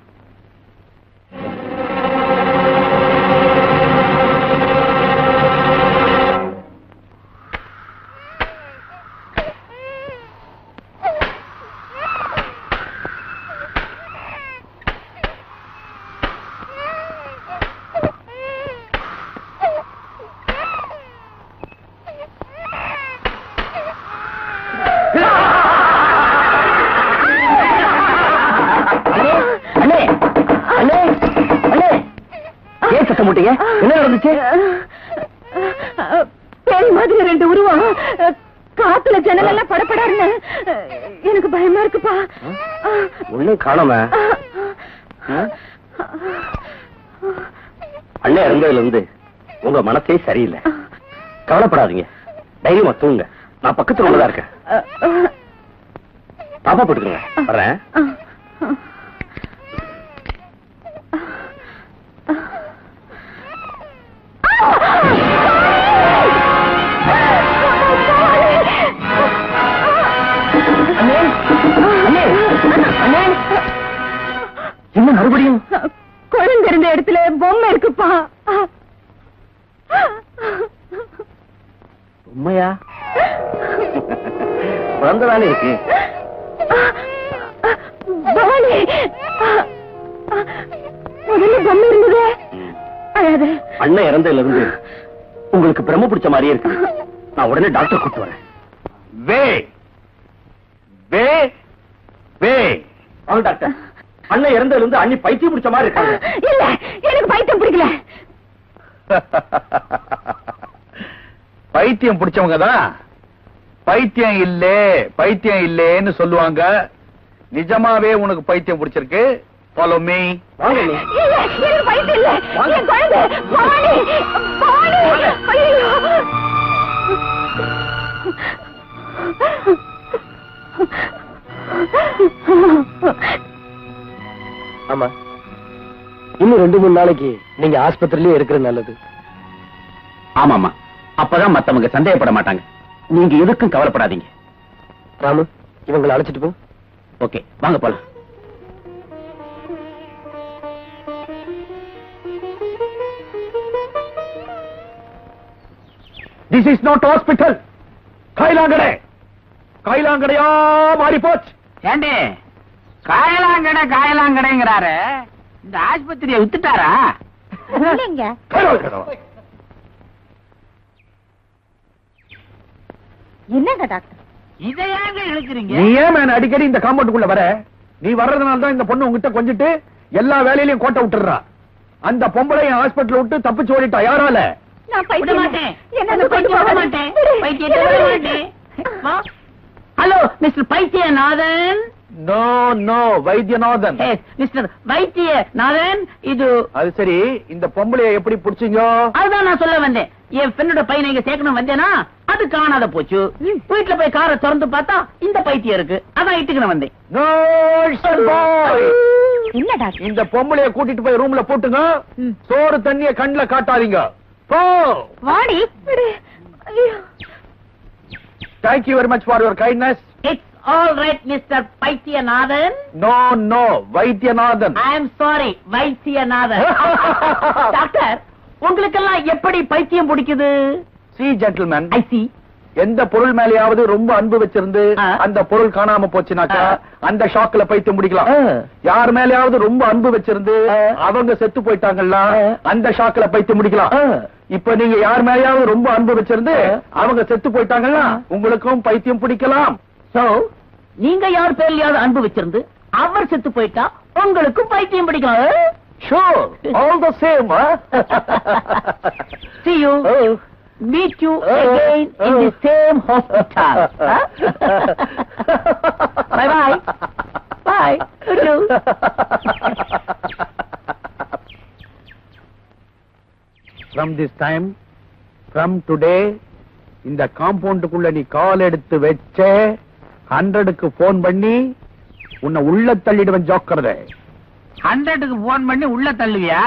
என்ன நடந்துச்சு? பேய் மாதிரி 2 உருவம் காத்துல ஜன்னல் எல்லாம் படப்படாருன்னு எனக்கு பயமா இருக்குப்பா. ஒண்ணும் காணோம. அண்ணே இருந்ததுல இருந்து உங்க மனசே சரியில்லை. கவலைப்படாதீங்க, தைரியமா தூங்க. நான் பக்கத்துல உள்ளதா இருக்கேன். பாப்பா போட்டுக்கோங்க, வர்றேன். என்ன மறுபடியும்? குழந்தை இருந்த இடத்துல பொம்மை இருக்குப்பா. உண்மையா? குழந்தைதானே இருக்கு. பவானி, முதல்ல பொம்மை இருந்தது. அழாத. அண்ணன் இறந்ததுல இருந்து உங்களுக்கு பிரம்ம பிடிச்ச மாதிரியே இருக்கு. நான் உடனே டாக்டர் கூப்பிட்டு வரேன். வே வே வே வாங்க டாக்டர். அண்ணன் இறந்ததுல இருந்து அண்ணி பைத்தியம் பிடிச்ச மாதிரி இருக்காங்க. இல்ல, எனக்கு பைத்தியம் பிடிக்கல. பைத்தியம் பிடிச்சவங்க தான் பைத்தியம் இல்லேன்னு சொல்லுவாங்க. நிஜமாவே உனக்கு பைத்தியம் பிடிச்சிருக்கு. Follow me. வாங்க. இல்ல, எனக்கு பைத்தியம் இல்ல. என் குழந்தை பவானி, பவானி. ஐயோ. ஆமா, இன்னும் 2-3 நாளைக்கு நீங்க ஆஸ்பத்திரியிலே இருக்கிறது நல்லது. ஆமாமா, அப்பதான் மத்தவங்க சந்தேகப்பட மாட்டாங்க. நீங்க எதுக்கும் கவலைப்படாதீங்க. ராமு, இவங்களை அழைச்சிட்டு போ. ஓகே, வாங்க போலாம். This is not hospital. கைலாங்கடையா மாறி போச்சு. ஏண்டி காயலாங்கடைங்கிறாரு. இந்த ஆஸ்பத்திரியை வித்துட்டாரா? இல்லைங்க. என்னங்க டாக்டர் இதை ஏங்க இழுக்கிறீங்க? நீ ஏன் அடிக்கடி இந்த காம்பவுண்டுக்குள்ள வர? நீ வர்றதுனால தான் இந்த பொண்ணு உங்ககிட்ட கொஞ்சிட்டு எல்லா வேலையிலையும் கோட்டை விட்டுறா. அந்த பொம்பளை ஹாஸ்பிட்டல் விட்டு தப்பிச்சு ஓடிட்டா. யாரால? நான் விட மாட்டேன். என்ன பைத்தியம் விட மாட்டேன். பைத்தியத்தை விட மாட்டேன். வா. Hello mister Paithiyanathan. No no, Vaidyanathan. Mister Vaidyanathan, இது அது சரி, இந்த பொம்பளைய எப்படி புடிச்சீங்க? அதுதான் நான் சொல்ல வந்தேன். என் பெண்ணோட பையனை இங்க சேர்க்கணும் வந்தேனா, அது காணாத போச்சு. வீட்டுல போய் காரை திறந்து பார்த்தா இந்த பைத்தியம் இருக்கு. அதான் இட்டுக்கணும் வந்தேன். No, sir, boy. என்ன டாக்டர்? இந்த பொம்பளைய கூட்டிட்டு போய் ரூம்ல போட்டுங்க. சோறு தண்ணிய கண்ணுல காட்டாதீங்க. போ. வாடி. ஐயோ. Thank you very much for your kindness. It's all right, Mr. பைத்தியநாதன். No, no, Vaidyanathan. I am sorry, Vaidyanathan. Doctor, உங்களுக்கெல்லாம் எப்படி பைத்தியம் பிடிக்குது? See, gentlemen. I see. எந்த பொருள் மேலேயாவது ரொம்ப அன்பு வச்சிருந்து அந்த பொருள் காணாம போச்சுனாக்கா அந்த ஷாக்ல பைத்தியம் முடிக்கலாம். யார் மேலேயாவது ரொம்ப அன்பு வச்சிருந்து அவங்க செத்து போயிட்டாங்கல்ல, அந்த ஷாக்ல பைத்தியம் முடிக்கலாம். இப்ப நீங்க யார் மேலேயாவது ரொம்ப அன்பு வச்சிருந்து அவங்க செத்து போயிட்டாங்கல்ல, உங்களுக்கும் பைத்தியம் பிடிக்கலாம். So, நீங்க யார் பேர்லயாவது அன்பு வச்சிருந்து அவர் செத்து போயிட்டா உங்களுக்கும் பைத்தியம் பிடிக்கும். Sure, all the same. See you. Meet you again in the same hospital. Bye bye. Bye. Bye. From this time, from today, இந்த காம்பவுண்டுக்குள்ள நீ கால் எடுத்து வச்ச 100க்கு போன் பண்ணி உன்னை உள்ள தள்ளிடுவன் ஜோக்கறதே. 100க்கு போன் பண்ணி உள்ள தள்ளுவியா?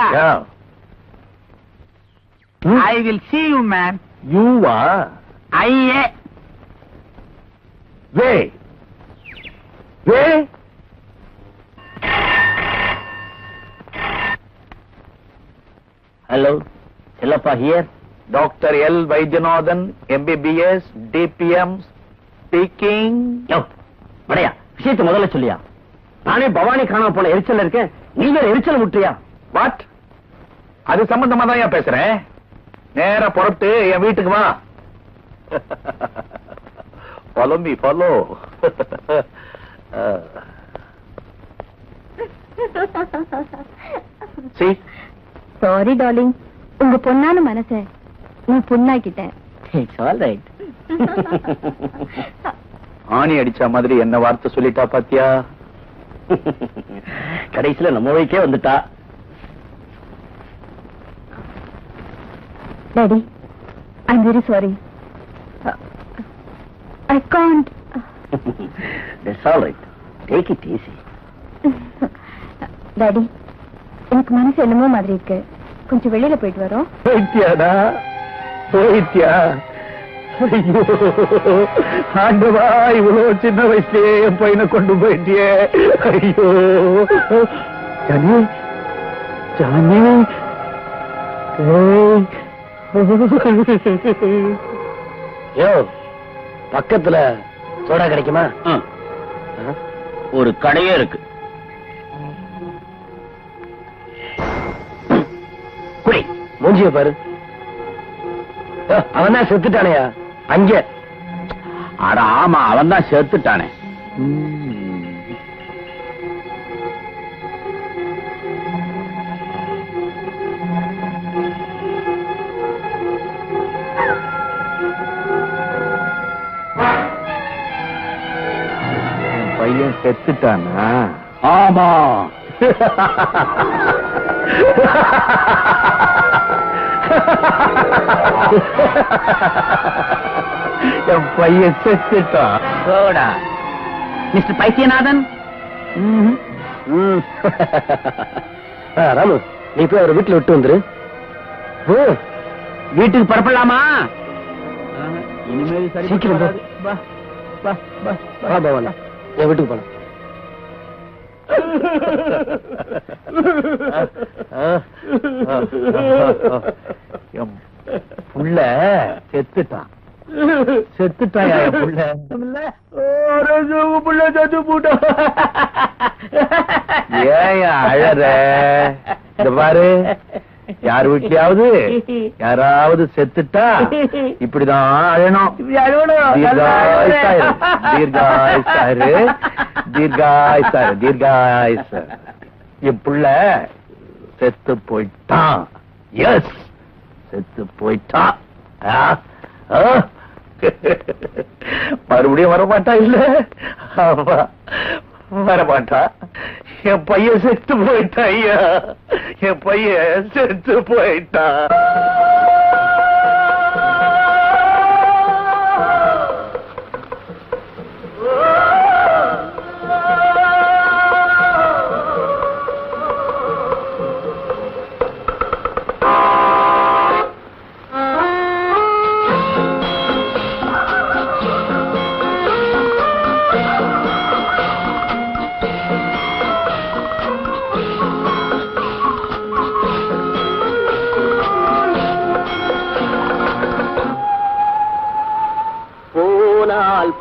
I will see you, man. யூவா ஐயே. வே வே. Hello, Chellappa here. Doctor L Vaidyanathan MBBS DPM speaking. யோ மடையா, விஷயத்தை முதல்ல சொல்லியா. நானே பவானி காணாம போன எரிச்சல் இருக்கேன், நீ வேற எரிச்சல் முட்டியா? வாட்? அது சம்பந்தமா தான் ஏன் பேசுறேன். நேரா புறப்பட்டு என் வீட்டுக்கு வா. Follow me, follow. See? Sorry darling, உங்க பொண்ணான மனச நான் புண்ணாக்கிட்டேன். It's all right. ஆணி அடிச்ச மாதிரி என்ன வார்த்தை சொல்லிட்டா பாத்தியா? கடைசியில நம்ம வழிக்கே வந்துட்டா. Daddy, I am very sorry. I can't. It's all right, take it easy. Daddy, எனக்கு மனசு என்னமோ மாதிரி இருக்கு, கொஞ்சம் வெளியில போயிட்டு வரோம். போயிட்டியாடா, போயிட்டியா? ஐயோ ஆண்டவா, இவ்வளவு சின்ன வயசுலயே என் பையனை கொண்டு போயிட்டியே. ஐயோ ஜானி, ஜானி. யோ, பக்கத்துல சோடா கிடைக்குமா? ஒரு கடையே இருக்கு. குடி. மூஞ்சிய பாரு. அவன் தான் செத்துட்டானையா அங்க? அட ஆமா, அவன் தான் செத்துட்டானே. பையன் செத்துட்டானா? ஆமா. என் பையன் செத்துட்டான். சோடா. மிஸ்டர் பைத்தியநாதன். ராமு, நீ போய் அவரை வீட்டுல விட்டு வந்துரு. வீட்டுக்கு புறப்படலாமா? இனிமேல் சரி சீக்கிரம் போ. வா வா வா வா பவானி, என் வீட்டுக்கு போலாம். என் புள்ள செத்துட்டான். செத்துட்டாயா என் புள்ள? புள்ள செத்து போட்டா. ஏன் அழற? இந்த பாரு, யார் வீட்லயாவது யாராவது செத்துட்டா இப்படிதான் அழணும். தீர்காயுசாரு, தீர்காயுசாரு, தீர்காயுசாரு. என் புள்ள செத்து போயிட்டான். எஸ், செத்து போயிட்டான். மறுபடியும் வரமாட்டா? இல்ல, ஆமா வரமாட்டா. என் பையன் செத்து போயிட்டான். ஐயா, என் பையன் செத்து போயிட்டான்.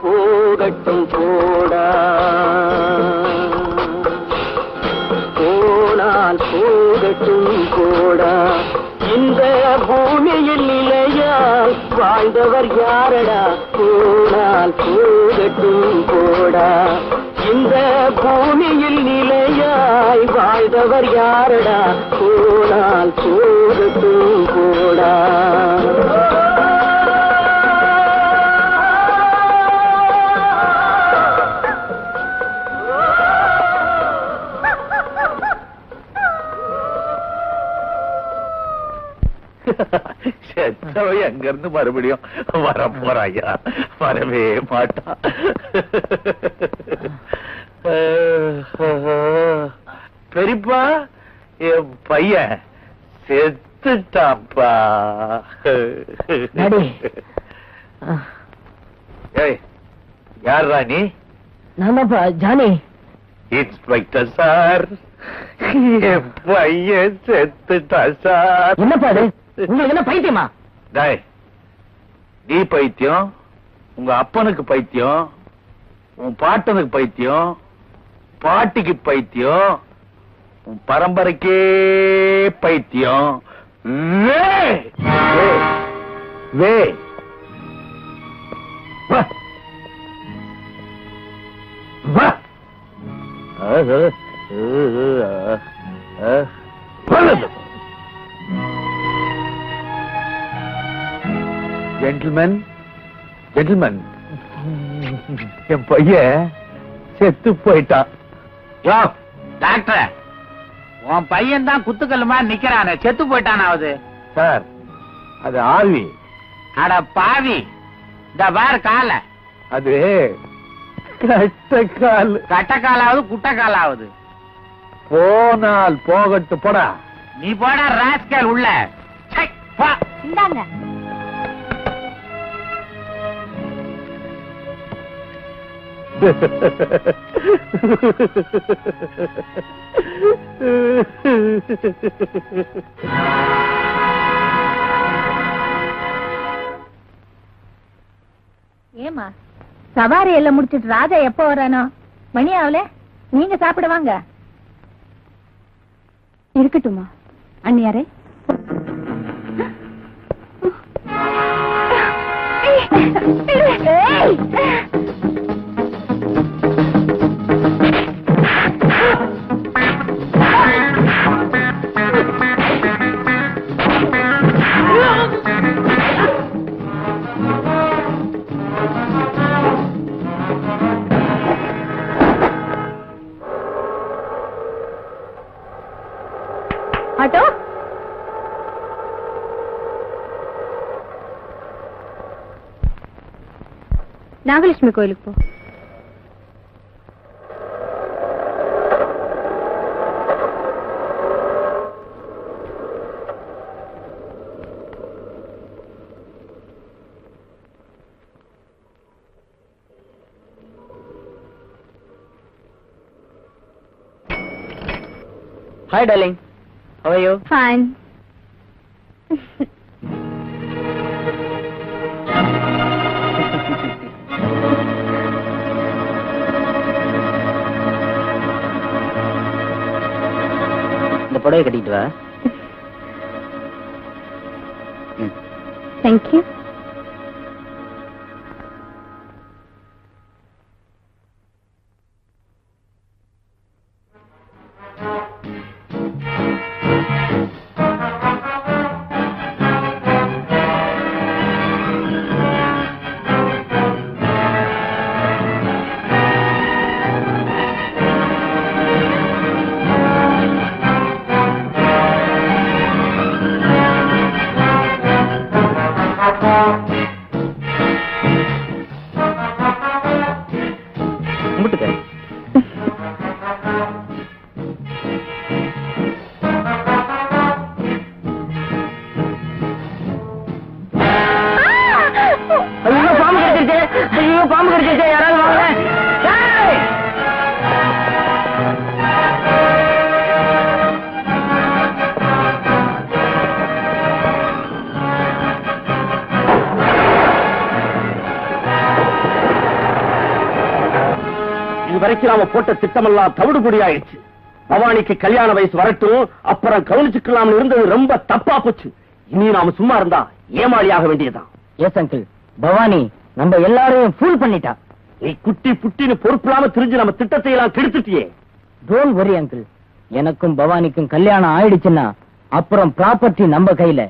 போகட்டும் போடா, போனால் போகட்டும் போடா. இந்த பூமியில் நிலையால் வாழ்ந்தவர் யாரடா? போனால் போகட்டும் போடா. இந்த பூமியில் நிலையாய் வாழ்ந்தவர் யாரடா? போனால் போகட்டும் போடா. வந்தவன் எங்க இருந்து மறுபடியும் வர போறாயா? வரவே மாட்டான். பெரியப்பா, என் பையன் செத்துட்டாப்பா. ஏய், யார்ரா நீ? நானாப்பா ஜானி. இன்ஸ்பெக்டர் சார், என் பையன் செத்துட்டா சார். என்னப்பா இது? உங்களுக்கு என்ன பைத்தியமா? டேய், நீ பைத்தியம், உங்க அப்பனுக்கு பைத்தியம், உன் பாட்டனுக்கு பைத்தியம், பாட்டிக்கு பைத்தியம், உன் பரம்பரைக்கே பைத்தியம். வே வே வா. வா. ஜென்டில்மேன், ஜென்டில்மேன், என் பையன் செத்து போயிட்டான். யோ டாக்டர், உன் பையன் தான் குத்துக்கல்லுமா நிக்கிறானே, செத்து போயிட்டானாவது? சார், அது ஆவி. அட பாவி, இந்த பாரு கால. அது கட்டக்கால். கட்டக்காலாவது குட்டக்காலாவது? போனால் போகட்டு போடா. நீ போடா ராஸ்கல் உள்ள. சை, போ. இந்தாங்க. ஏமா சவாரி எல்லாம் முடிச்சிட்டு ராஜா எப்ப வரானோ? மணி ஆகல, நீங்க சாப்பிட வாங்க. இருக்கட்டுமா அண்ணியாரே? ஆட்டோ நாகலட்சுமி கோயிலுக்கு போ. Hi, darling. How are you? Fine. இந்த புடவை கட்டிட்டு வா. Thank you. பாம்பு கடிச்சிருச்சு, யாராவது வாங்க. இதுவரைக்கும் நாம போட்ட திட்டமெல்லாம் தவிடுபொடி ஆயிடுச்சு. பவானிக்கு கல்யாண வயசு வரட்டும், அப்புறம் கவனிச்சுக்கலாம் இருந்தது ரொம்ப தப்பா போச்சு. இனி நாம சும்மா இருந்தா ஏமாளியாக வேண்டியதுதான். எஸ் அங்கிள், பவானி நம்ம எல்லாரையும் ஃபூல் பண்ணிட்டா. நீ குட்டி புட்டின்னு பொறுப்பில்லாம திரிஞ்சு நம்ம திட்டத்தை எல்லாம் கெடுத்துட்டியே. டோன்ட் வரி அங்கிள், எனக்கும் பவானிக்கும் கல்யாணம் ஆயிடுச்சுன்னா அப்புறம் ப்ராப்பர்ட்டி நம்ம கையில.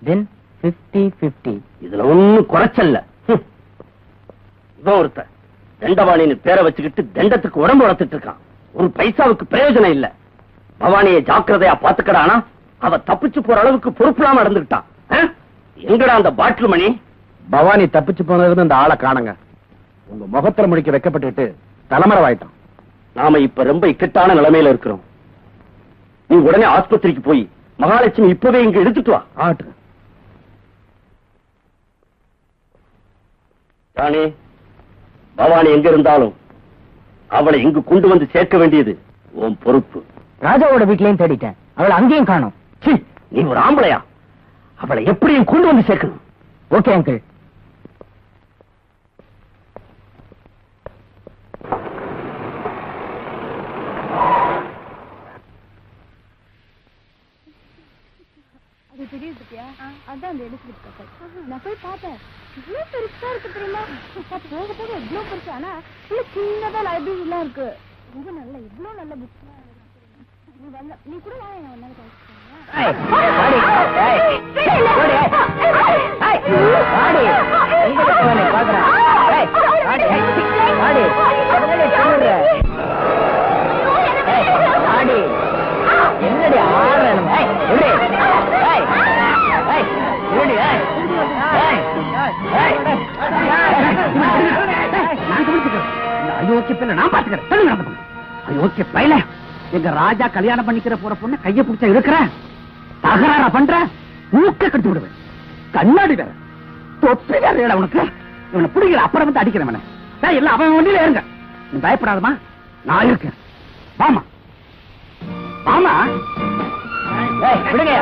தென் 50-50. இதுல ஒண்ணும் குறைச்சல்ல. இவன் ஒருத்த தண்டவாணின்னு பேரை வச்சுக்கிட்டு தண்டத்துக்கு உடம்பு வளர்த்துட்டு இருக்கான். ஒரு பைசாவுக்கு பிரயோஜனம் இல்ல. பவானியை ஜாக்கிரதையா பாத்துக்கடானா அவ தப்பிச்சு போற அளவுக்கு பொறுப்பில்லாம நடந்துகிட்டான். எங்கடா அந்த பாட்டில் மணி? பவானி தப்பிச்சு போனது அந்த ஆளை காணுங்க. உங்க முகத்திர முடிக்க வைக்கப்பட்டுட்டு தலைமறைவாயிட்டான். நாம இப்ப ரொம்ப இக்கட்டான நிலைமையில இருக்கிறோம். நீ உடனே ஆஸ்பத்திரிக்கு போய் மகாலட்சுமி இப்பவே இங்க எடுத்துட்டு வா. ஆட்டு ராணி, பவானி எங்க இருந்தாலும் அவளை இங்கு கொண்டு வந்து சேர்க்க வேண்டியது உன் பொறுப்பு. ராஜாவோட வீட்லயும் தேடிட்டேன், அவளை அங்கேயும் காணோம். சீ, நீ ஒரு ஆம்பளையா? அவளை எப்படியும் கொண்டு வந்து சேர்க்கணும். Okay uncle. அது தெரியுது பத்தியா? அதான் அந்த எடுத்துட்டு நான் போய் பார்த்தேன். இவ்வளவு பெருசா இருக்கு தெரியுமா? போக போக இவ்வளவு பெருசு. ஆனா இவ்வளவு சின்னதா லைப்ரரி எல்லாம் இருக்கு. ரொம்ப நல்ல இவ்வளவு நல்ல புக்ஸ் நீ கூட என்னடி ஆறணும்? நான் பாத்துக்கிறேன். அயோக்கிய பையல, எங்க ராஜா கல்யாணம் பண்ணிக்கிற போற பொண்ணு கைய பிடிச்சா இருக்கிற தகராறா பண்ற, மூக்க கட்டி விடுவேன். கண்ணாடி வேற, தொப்பி வேற உனக்கு. இவனை பிடிக்கிற அப்புறம் வந்து அடிக்கிறவன எல்லாம் அவன் வண்டியில ஏறுங்க. நீ பயப்படாதமா, நான் இருக்கேன். வாமா வாமா, விடுங்க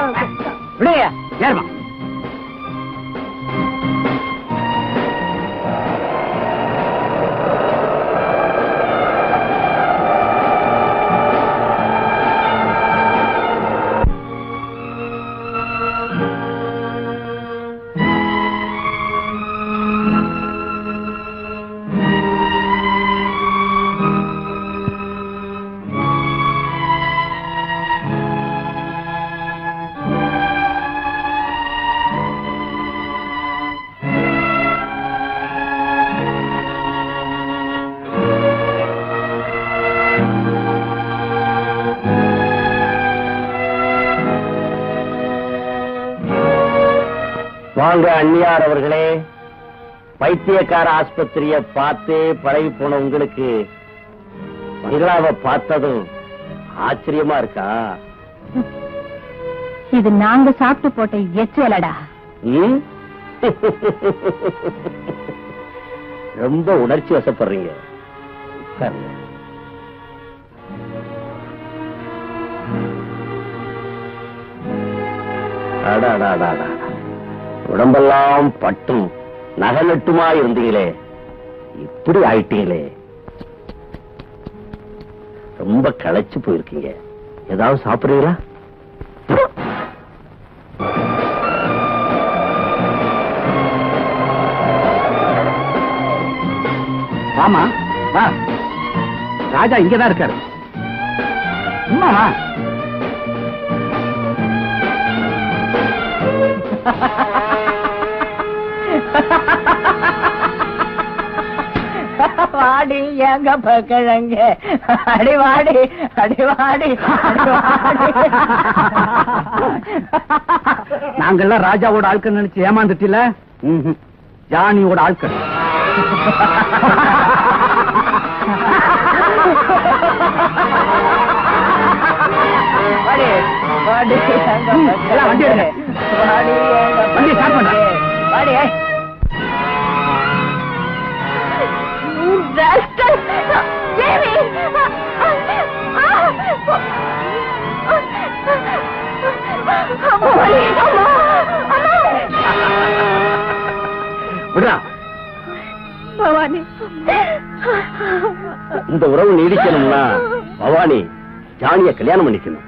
விடுங்க, ஏறுமா. வாங்க அண்ணியார் அவர்களே. பைத்தியக்கார ஆஸ்பத்திரிய பார்த்து பழகி போன உங்களுக்கு பங்களாவை பார்த்ததும் ஆச்சரியமா இருக்கா? இது நாங்க சாப்பிட்டு போட்ட எச்சலடா. ரொம்ப உணர்ச்சி வசப்படுறீங்க. உடம்பெல்லாம் பட்டும் நகநட்டுமா இருந்தீங்களே, இப்படி ஆயிட்டீங்களே. ரொம்ப களைச்சு போயிருக்கீங்க. ஏதாவது சாப்பிடுறீங்களா? வாமா வா, ராஜா இங்கதான் இருக்காரு. சும்மா வா. வாடி எங்க பக்கழங்க, அடிவாடி அடிவாடி. நாங்கெல்லாம் ராஜாவோட ஆட்கள் நினைச்சு ஏமாந்துட்டில, ஜானியோட ஆட்கள். வண்டி எடுங்க, வண்டி ஸ்டார்ட் பண்ற. வாடி. பவானி, இந்த உறவு நீடிக்கணும்னா பவானி ஜானிய கல்யாணம் பண்ணிக்கணும்.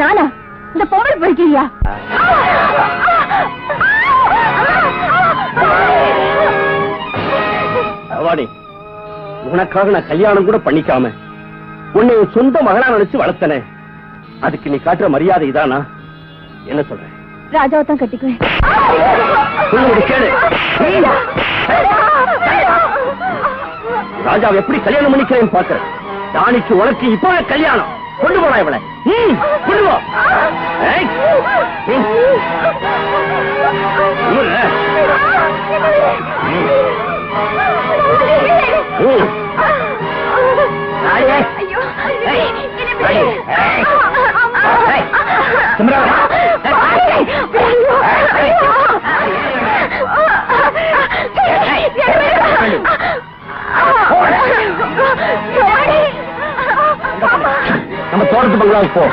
நானா? இந்த பொம்பளை போய்க்கிறியா? பவானி, உனக்காக நான் கல்யாணம் கூட பண்ணிக்காம உன்னை சொந்த மகனா நினைச்சு வளர்த்தனே. அதுக்கு நீ காட்டுற மரியாதை இதானா? என்ன சொல்ற? ராஜாவை தான் கட்டிக்குவேன். கேளு. ராஜாவை எப்படி கல்யாணம் பண்ணிக்கிறேன்னு பாக்குறேன். ஜானிக்கு உனக்கு இப்ப கல்யாணம். கொண்டு போனா இவளை. கொண்டு போ. நம்ம தோட்டத்து பங்களாவுக்கு போ.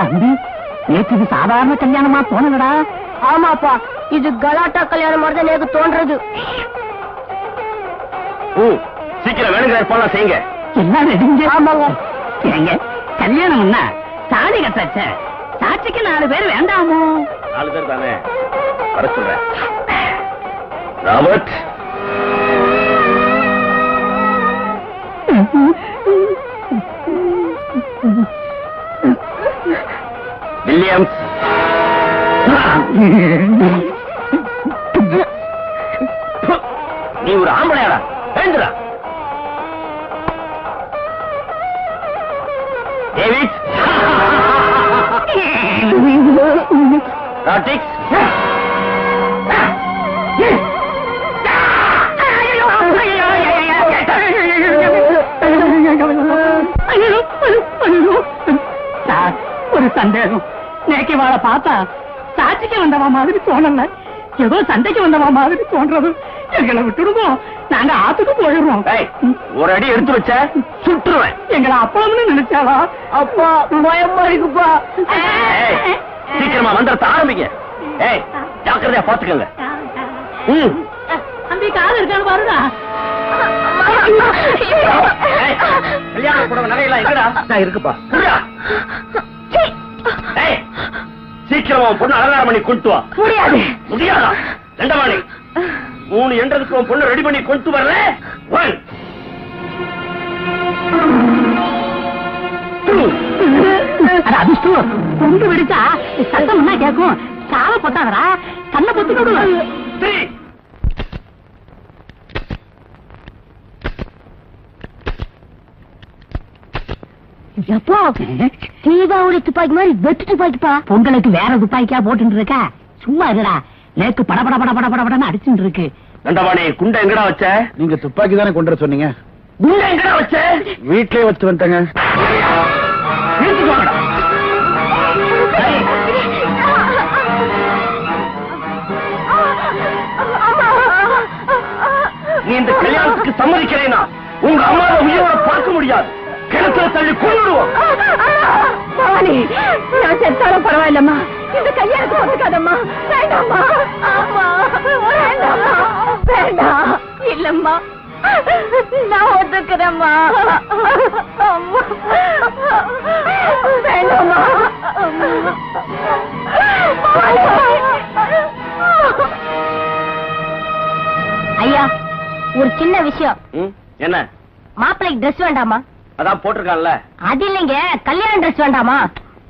இறங்கி நேற்று இது சாதாரண கல்யாணமா தோணலடா. ஆமாப்பா, இது கலாட்டா கல்யாணம் மாதிரி தான் எனக்கு தோன்றது. சீக்கிரம் வேணுங்கிற ஏற்பாடு செய்யுங்க. எல்லாம் ரெடிங்க. ஆமாங்க. ஏங்க கல்யாணம்னா தாலி கட்டாச்ச, சாட்சிக்கு 4 பேர் வேண்டாமோ? 4 பேர் தானே, வர சொல்றேன். ராபர்ட், வில்லியம்ஸ், நீ ஒரு ஆம்பளையாடா, எழுந்துடா. டேவிட், ராட்டிக்ஸ், சார், ஒரு சந்தேகம். நேக்கி வாழ பார்த்தா சாட்சிக்கு வந்தவா மாதிரி தோணல, ஏதோ சண்டைக்கு வந்தவா மாதிரி தோன்றது. எங்களை விட்டுடுவோம், நாங்க ஆத்துக்கு போயிடுவோம். ஒரு அடி எடுத்து வச்ச சுட்டுருவேன். எங்களை அப்பளம்னு நினைச்சாவா? அப்பா பயமா இருக்குப்பா. சீக்கிரமா மந்திரத்தை ஆரம்பிங்க. ஏய், ஜாக்கிரதையா பாத்துக்கங்க. அந்த கால இருக்கான்னு பாருடா. கல்யாண புடவை நகையெல்லாம் எங்கடா? இருக்குப்பா. சீக்கிரமா பொண்ணு அலங்காரம் பண்ணி கொண்டு வா. முடியாது. முடியாதா? 2 மணி 3 என்றதுக்கு பொண்ணு ரெடி பண்ணி கொண்டு வரல. 1 2 அதிர்ஷ்டம் கொண்டு விடுச்சா சத்தம் என்ன கேட்கும்? சாவ பொத்தாதரா, கண்ணை பொத்தி கொடு. 3 எப்போ தீபாவளி துப்பாக்கி மாதிரி வெட்டு துப்பாக்கிப்பா. பொங்கலுக்கு வேற துப்பாக்கியா போட்டு இருக்கா? சும்மா இருடா, நேக்கு படபட பட பட படன்னு அடிச்சுட்டு இருக்கு. 2 மணி குண்டை எங்கடா வச்ச? நீங்க துப்பாக்கி தானே கொண்டு வர சொன்னீங்க? குண்டை எங்கடா வச்ச? வீட்லயே வச்சு வந்துட்டேங்க. வீட்டுக்கு வாங்கடா. நீ இந்த கல்யாணத்துக்கு சம்மதிக்கிறேனா உங்க அம்மாவை உயிரோட பார்க்க முடியாது. கிணத்துல தள்ளி கொண்டுடுவோம். பவானி, நான் செத்தாலும் பரவாயில்லம்மா, இந்த கல்யாணத்துக்கு ஒத்துக்காதம்மா. வேண்டாம்மா. ஆமா, வேண்டாம்மா. வேண்டாம். இல்லம்மா, நான் ஒத்துக்கிறேம்மா. அம்மா, வேண்டாம்மா. ஐயா, ஒரு சின்ன விஷயம். என்ன? மாப்பிள்ளைக்கு ட்ரெஸ் வேண்டாமா? அதான் போட்டிருக்கான்ல. அது இல்லைங்க, கல்யாண ட்ரெஸ் வேண்டாமா?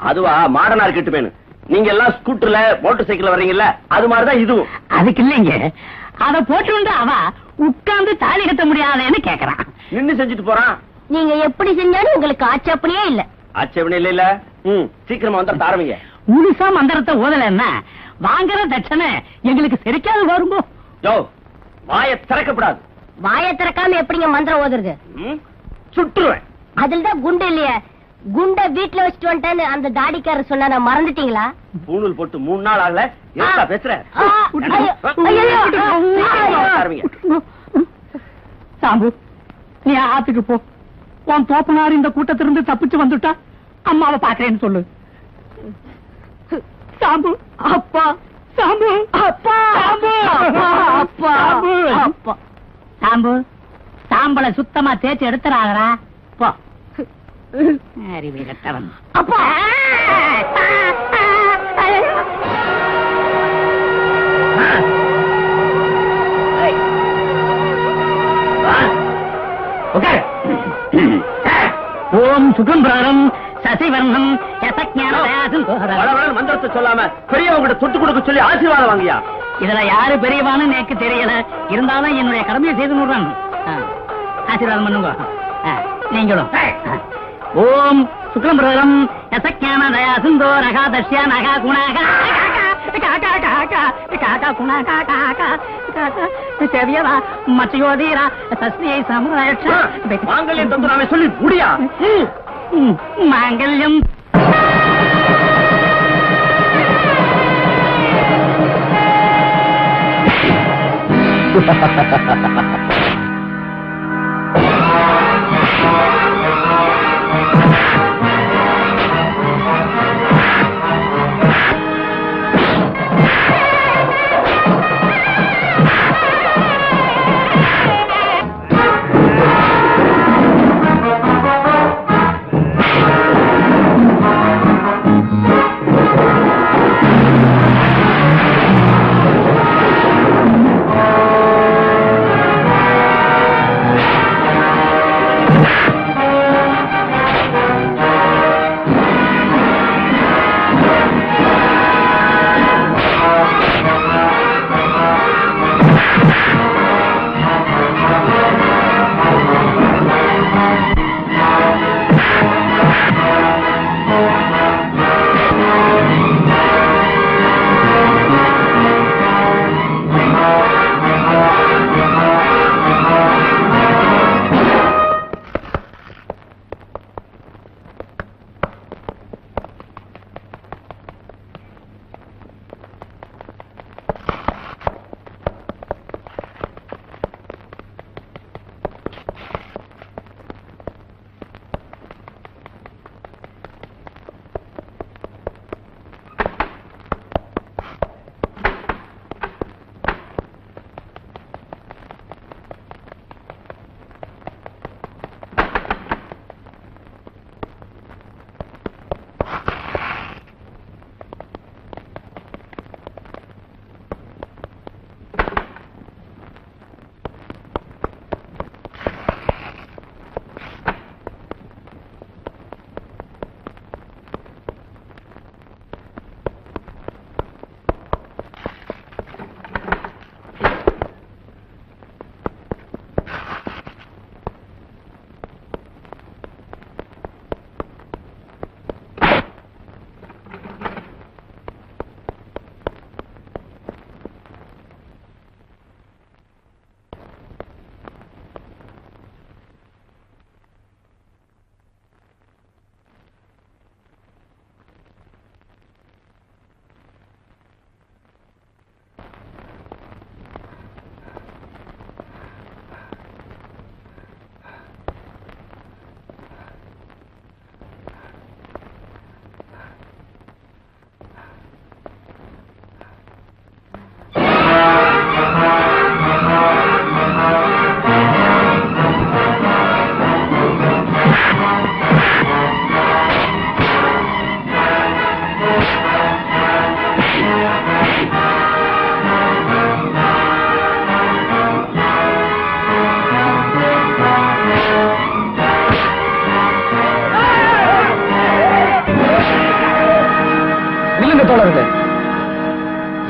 அதுவா மாடனா இருக்கட்டு வேணும். நீங்க எல்லாம் ஸ்கூட்டர்ல மோட்டார் சைக்கிள்ல வர்றீங்கல்ல, அது மாதிரிதான் இதுவும். அதுக்கு இல்லைங்க, அத போட்டு அவ உட்கார்ந்து தாலி கட்ட முடியாதேன்னு கேக்குறான். நின்னு செஞ்சுட்டு போறான். நீங்க எப்படி செஞ்சாலும் உங்களுக்கு ஆட்சேபனையே இல்ல. ஆட்சேபனை இல்ல. சீக்கிரமா வந்து ஆரம்பிங்க. முழுசா மந்திரத்தை ஓதலன்னா வாங்குற தட்சணை எங்களுக்கு சரிக்காது வரும்போ. ஜோ, வாயை திறக்கப்படாது. வாயை திறக்காம எப்படிங்க மந்திரம் ஓதுறது? சுட்டுருவேன். அதுலதான் குண்டு இல்லையே. குண்ட வீட்டுல வச்சுட்டு வந்துட்டேன்னு அந்த தாடிக்காரர் சொன்னா மறந்துட்டீங்களா? பூணூல் போட்டு 3 நாள் ஆகல. என்ன பேசுற? சாம்பு, நீ ஆத்துக்கு போ. உன் தோப்பனார் இந்த கூட்டத்திலிருந்து தப்பிச்சு வந்துட்டா அம்மாவை பாக்குறேன்னு சொல்லு. சாம்பு, அப்பா, சாம்பு அப்பா சாம்பு அப்பா அப்பா சாம்பு சாம்பலை சுத்தமா தேய்ச்சி எடுத்துறாங்கடா போ. அறிவு கட்டவன். அப்பா ஓம் சுகம் பிராணம் சசிவர்ணம் யசஞானதயாசம் மந்திரத்தை சொல்லாம பெரியவங்க தொட்டு கொடுக்க சொல்லி ஆசீர்வாதம் வாங்கியா. இதுல யாரு பெரியவான்னு எனக்கு தெரியல, இருந்தாலும் என்னுடைய கடமையை செய்து விடுறேன். ஆசீர்வாதம் பண்ணுங்க நீங்களும். ஓம் சுக்லம் பிரதம் யசஞான தயா சிந்தோ ரகா தஷ்யா நகா குணாகா காக்கா காக்கா காக்கா குணா காக்கா காக்கா செவியதா மச்சயோதீரா சஸ்தியை சமுதாயட்ச மாங்கல்யம் தந்துராமே சொல்லி முடியா. மாங்கல்யம்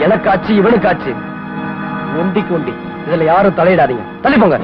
எனக்காச்சு இவனுக்காச்சு ஒண்டிக்கு ஒண்டி. இதுல யாரும் தலையிடாதீங்க, தள்ளி போங்க.